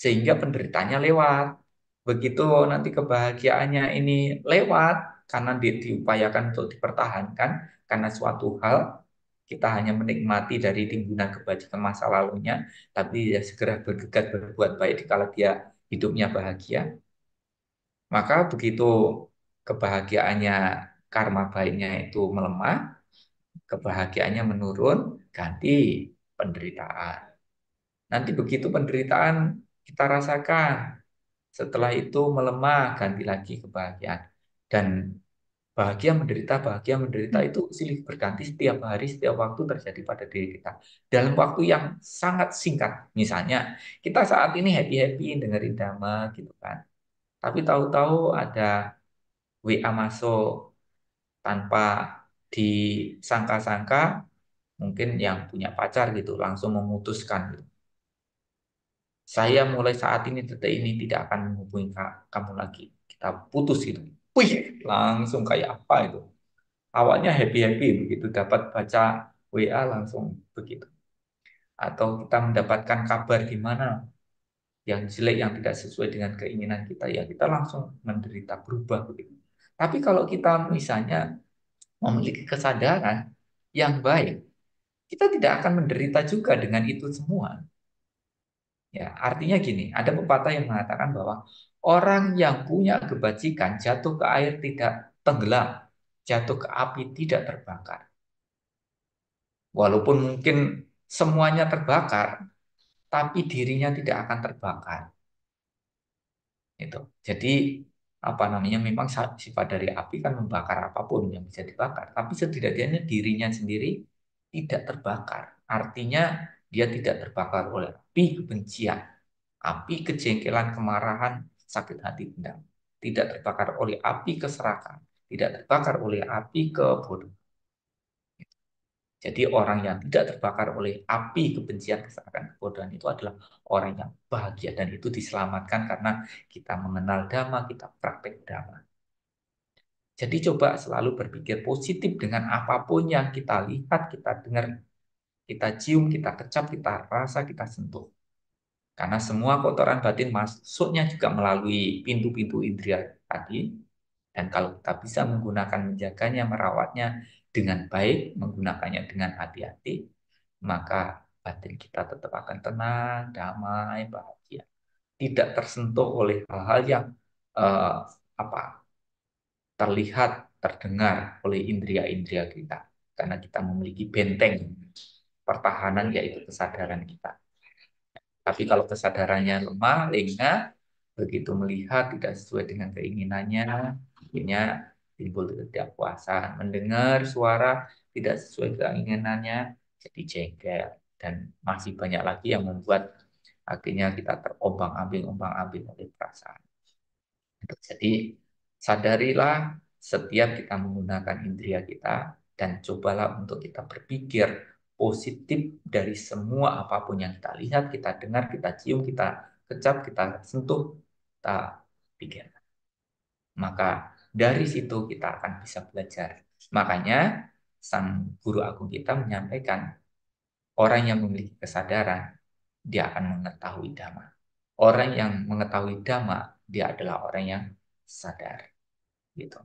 sehingga penderitanya lewat. Begitu nanti kebahagiaannya ini lewat karena diupayakan untuk dipertahankan karena suatu hal kita hanya menikmati dari timbunan kebajikan masa lalunya, tapi ya segera bergegas berbuat baik kalau dia hidupnya bahagia. Maka begitu kebahagiaannya karma baiknya itu melemah, kebahagiaannya menurun, ganti penderitaan. Nanti begitu penderitaan kita rasakan, setelah itu melemah, ganti lagi kebahagiaan. Dan bahagia menderita itu silih berganti setiap hari, setiap waktu terjadi pada diri kita. Dalam waktu yang sangat singkat. Misalnya, kita saat ini happy-happy dengerin dhamma gitu kan. Tapi tahu-tahu ada WA masuk tanpa disangka-sangka, mungkin yang punya pacar gitu, langsung memutuskan gitu. Saya mulai saat ini, detik ini tidak akan menghubungi kamu lagi. Kita putus gitu. Wih, langsung kayak apa itu? Awalnya happy-happy begitu dapat baca WA langsung begitu. Atau kita mendapatkan kabar gimana yang jelek yang tidak sesuai dengan keinginan kita, ya kita langsung menderita, berubah begitu. Tapi kalau kita misalnya memiliki kesadaran yang baik, kita tidak akan menderita juga dengan itu semua. Ya, artinya gini, ada pepatah yang mengatakan bahwa orang yang punya kebajikan jatuh ke air tidak tenggelam, jatuh ke api tidak terbakar. Walaupun mungkin semuanya terbakar, tapi dirinya tidak akan terbakar. Itu. Jadi apa namanya? Memang sifat dari api kan membakar apapun yang bisa dibakar, tapi setidaknya dirinya sendiri tidak terbakar. Artinya dia tidak terbakar oleh api kebencian, api kejengkelan, kemarahan, sakit hati, dendam. Tidak terbakar oleh api keserakahan, tidak terbakar oleh api kebodohan. Jadi orang yang tidak terbakar oleh api kebencian, keserakahan, kebodohan itu adalah orang yang bahagia, dan itu diselamatkan karena kita mengenal dhamma, kita praktek dhamma. Jadi coba selalu berpikir positif dengan apapun yang kita lihat, kita dengar, kita cium, kita kecap, kita rasa, kita sentuh. Karena semua kotoran batin masuknya juga melalui pintu-pintu indera tadi. Dan kalau kita bisa menggunakan, menjaganya, merawatnya dengan baik, menggunakannya dengan hati-hati, maka batin kita tetap akan tenang, damai, bahagia. Tidak tersentuh oleh hal-hal yang eh, apa terlihat, terdengar oleh indera-indera kita. Karena kita memiliki benteng pertahanan, yaitu kesadaran kita. Tapi kalau kesadarannya lemah, lengah, begitu melihat tidak sesuai dengan keinginannya, akhirnya timbul ketidakpuasan. Mendengar suara tidak sesuai keinginannya, jadi jengkel. Dan masih banyak lagi yang membuat akhirnya kita terombang-ambing oleh perasaan. Jadi sadarilah setiap kita menggunakan indera kita, dan cobalah untuk kita berpikir positif dari semua apapun yang kita lihat, kita dengar, kita cium, kita kecap, kita sentuh, kita pikir. Maka dari situ kita akan bisa belajar. Makanya sang guru agung kita menyampaikan, orang yang memiliki kesadaran, dia akan mengetahui dhamma. Orang yang mengetahui dhamma, dia adalah orang yang sadar. Gitu.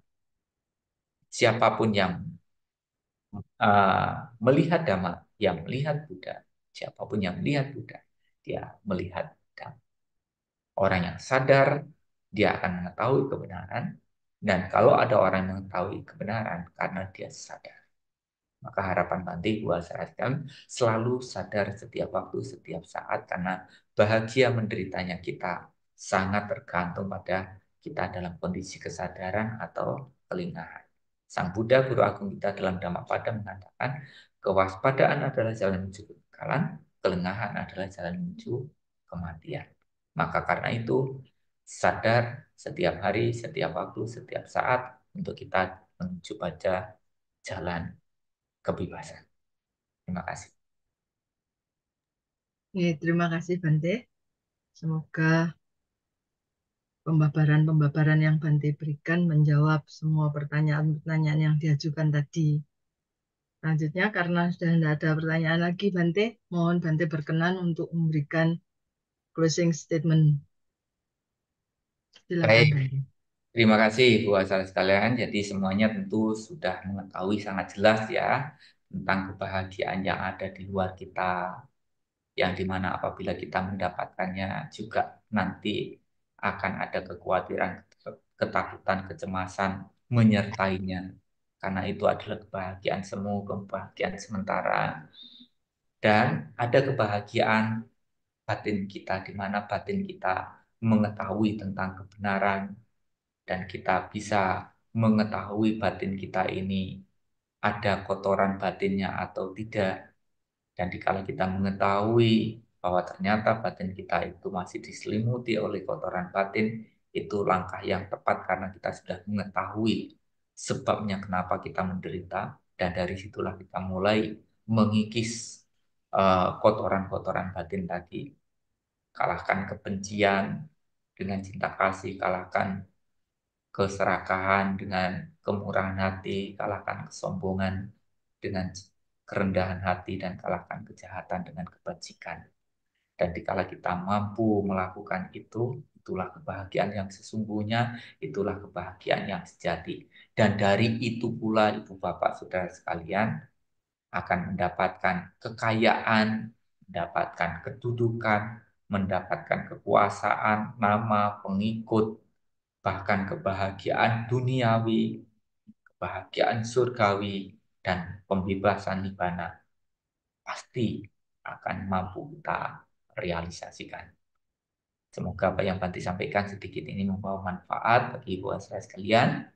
Siapapun yang melihat dhamma, yang melihat Buddha, siapapun yang melihat Buddha, dia melihat dhamma. Orang yang sadar, dia akan mengetahui kebenaran, dan kalau ada orang yang mengetahui kebenaran karena dia sadar, maka harapan Bante gua sarankan selalu sadar setiap waktu, setiap saat, karena bahagia menderitanya kita sangat tergantung pada kita dalam kondisi kesadaran atau kelingahan. Sang Buddha, Guru Agung kita dalam Dhammapada mengatakan, kewaspadaan adalah jalan menuju kekekalan, kelengahan adalah jalan menuju kematian. Maka karena itu, sadar setiap hari, setiap waktu, setiap saat untuk kita menuju pada jalan kebebasan. Terima kasih. Terima kasih Bante. Semoga pembabaran-pembabaran yang Bante berikan menjawab semua pertanyaan-pertanyaan yang diajukan tadi. Selanjutnya, karena sudah tidak ada pertanyaan lagi, Bante, mohon Bante berkenan untuk memberikan closing statement. Silakan, Baik, Bante. terima kasih Bu Asal sekalian. Jadi semuanya tentu sudah mengetahui sangat jelas ya tentang kebahagiaan yang ada di luar kita, yang dimana apabila kita mendapatkannya juga nanti akan ada kekhawatiran, ketakutan, kecemasan menyertainya. Karena itu adalah kebahagiaan semu, kebahagiaan sementara. Dan ada kebahagiaan batin kita, di mana batin kita mengetahui tentang kebenaran, dan kita bisa mengetahui batin kita ini ada kotoran batinnya atau tidak. Dan dikala kita mengetahui bahwa ternyata batin kita itu masih diselimuti oleh kotoran batin, itu langkah yang tepat karena kita sudah mengetahui sebabnya kenapa kita menderita, dan dari situlah kita mulai mengikis kotoran-kotoran batin tadi. Kalahkan kebencian dengan cinta kasih, kalahkan keserakahan dengan kemurahan hati, kalahkan kesombongan dengan kerendahan hati, dan kalahkan kejahatan dengan kebajikan. Dan dikala kita mampu melakukan itu, itulah kebahagiaan yang sesungguhnya, itulah kebahagiaan yang sejati. Dan dari itu pula ibu bapak saudara sekalian akan mendapatkan kekayaan, mendapatkan kedudukan, mendapatkan kekuasaan, nama, pengikut, bahkan kebahagiaan duniawi, kebahagiaan surgawi, dan pembebasan nibbana pasti akan mampu kita realisasikan. Semoga apa yang Banti sampaikan sedikit ini membawa manfaat bagi ibu saudara sekalian,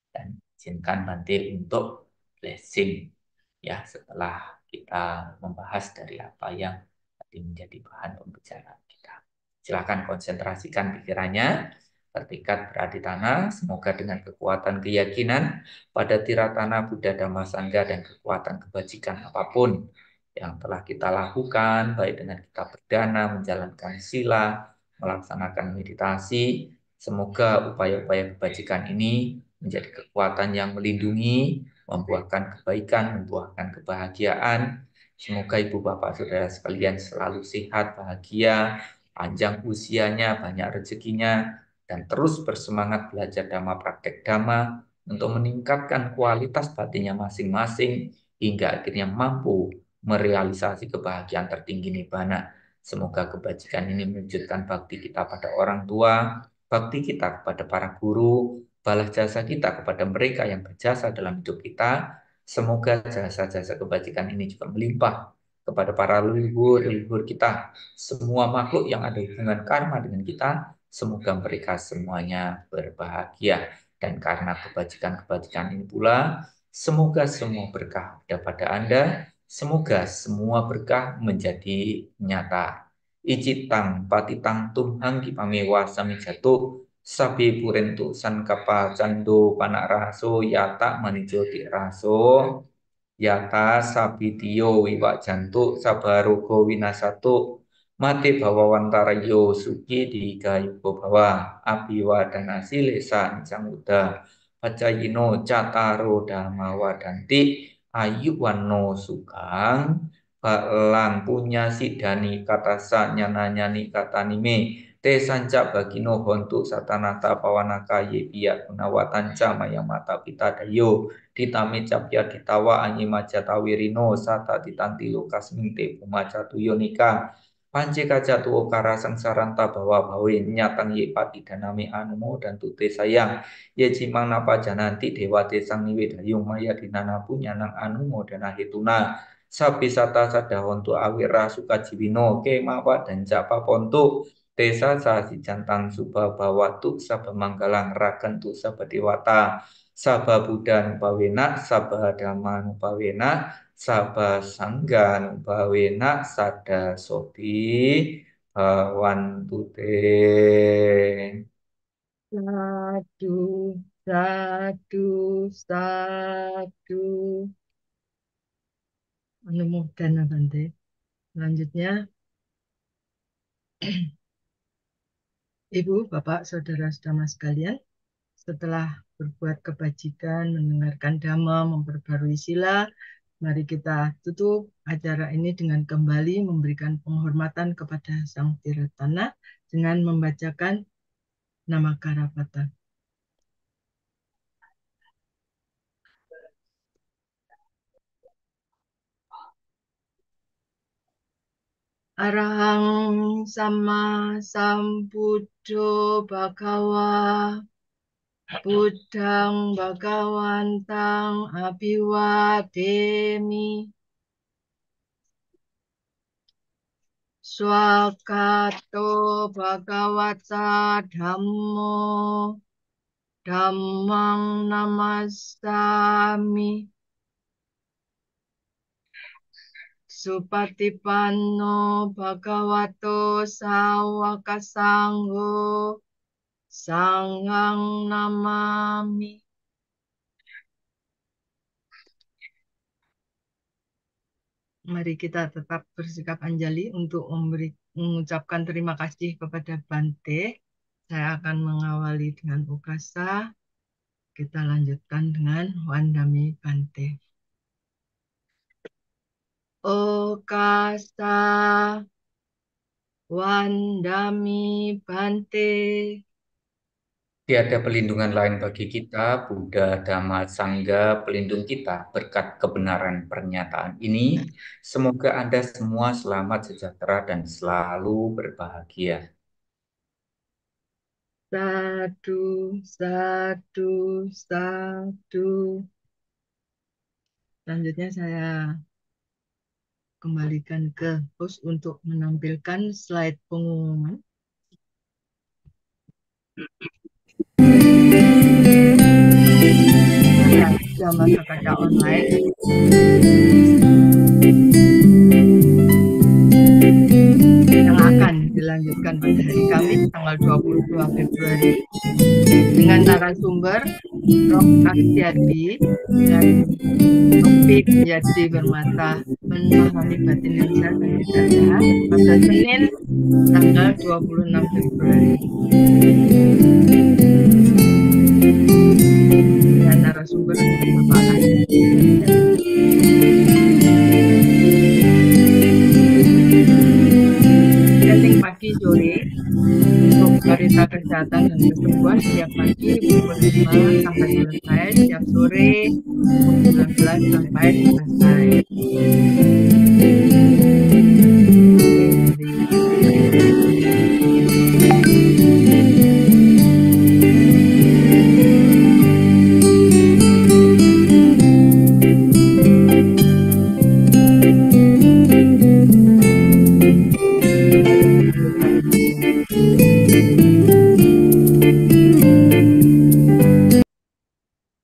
dan izinkan Banti untuk blessing ya setelah kita membahas dari apa yang tadi menjadi bahan pembicaraan kita. Silakan konsentrasikan pikirannya, bertekad berada di tanah, semoga dengan kekuatan keyakinan pada tiratana Buddha Dhamma Sangha dan kekuatan kebajikan apapun yang telah kita lakukan, baik dengan kita berdana, menjalankan sila, melaksanakan meditasi, semoga upaya-upaya kebajikan ini menjadi kekuatan yang melindungi, membuahkan kebaikan, membuahkan kebahagiaan. Semoga ibu bapak saudara sekalian selalu sehat, bahagia, panjang usianya, banyak rezekinya, dan terus bersemangat belajar dhamma, praktek dhamma untuk meningkatkan kualitas batinnya masing-masing hingga akhirnya mampu merealisasi kebahagiaan tertinggi nibbana. Semoga kebajikan ini mewujudkan bakti kita pada orang tua, bakti kita kepada para guru, balas jasa kita kepada mereka yang berjasa dalam hidup kita. Semoga jasa-jasa kebajikan ini juga melimpah kepada para leluhur-leluhur kita, semua makhluk yang ada hubungan karma dengan kita, semoga mereka semuanya berbahagia. Dan karena kebajikan-kebajikan ini pula, semoga semua berkah ada pada Anda, semoga semua berkah menjadi nyata. Icitang patitang tumhang kipamewa samijatu sabi purentu sankapa cando panak raso yata manijoti raso yata sabitio wiwak jantuk sabarogo winasato mate bawawantarayo suki digayugo bawa abiwa dan asilesa nicamuda pacayino cataro damawadanti ayu wano sukang balang punya sidani katasa nyana-nyani katanime te sanca bagino hontu satanata pawanaka yebiya gunawatanca mayamata pita dayo ditame capya ditawa anyima jatawirino sata ditantilo kasminte pumaca tuyonika pance kaca tuo kara sangsaranta bawa bawe nyatang ye pati daname anumo dan tute sayang ye cimang napa jananti dewa tesang niwe dayung maya dinana punya nang anumo dan ahituna sapi sata sadahontu awira sukajiwino kemawa dan japa pontu Tesa sasi jantang subha bawatu sabha manggalang rakentu sabha dewata sabha buddha nupawena sabha dhamma nupawena sabha sangga nupawena sada sopi bawantu te. Sadu, sadu, sadu. Anumodana Bante. Selanjutnya, Ibu, Bapak, Saudara-saudara sekalian, setelah berbuat kebajikan, mendengarkan dhamma, memperbarui sila, mari kita tutup acara ini dengan kembali memberikan penghormatan kepada Sang Tiratana dengan membacakan nama Karapata. Arahang sama sambuddho bhagawa Buddhang bhagawantang abhiwademi Swakato bhagavata dhammo Dhammang namasami. Supatipanno bhagavato sawaka sangho. Sanghang namami. Mari kita tetap bersikap anjali untuk mengucapkan terima kasih kepada Bante. Saya akan mengawali dengan Ukasa. Kita lanjutkan dengan Wandami Bante. Okasa Wandami Bante. Tiada pelindungan lain bagi kita, Buddha, Dhamma, Sangha, pelindung kita. Berkat kebenaran pernyataan ini, semoga Anda semua selamat, sejahtera, dan selalu berbahagia. Sadu, sadu, sadu. Selanjutnya saya kembalikan ke host untuk menampilkan slide pengumuman. Dhamma Sakata Online yang akan dilanjutkan pada hari Kamis tanggal 22 Februari dengan narasumber Prof. Astiadi dengan topik menjadi bermata memahami batin yang sehat dan tidak sehat pada Senin tanggal 26 Februari dengan narasumber Bapak Astiadi. Setting pagi sore untuk berita kesehatan dan kesembuhan setiap pagi pukul 5 sampai selesai, setiap sore pukul 19 sampai selesai.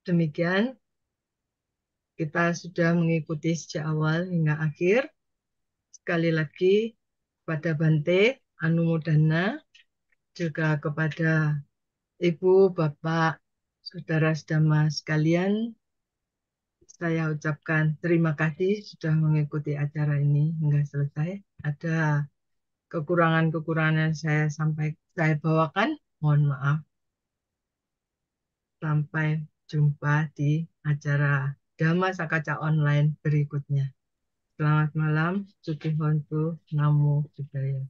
Demikian, kita sudah mengikuti sejak awal hingga akhir. Sekali lagi, kepada Bante, Anumodana, juga kepada Ibu, Bapak, Saudara Sedama sekalian, saya ucapkan terima kasih sudah mengikuti acara ini hingga selesai. Ada kekurangan-kekurangan yang saya bawakan, mohon maaf. Sampai jumpa di acara Dhamma Sakata Online berikutnya. Selamat malam, Sukihontu, Namo Buddhaya.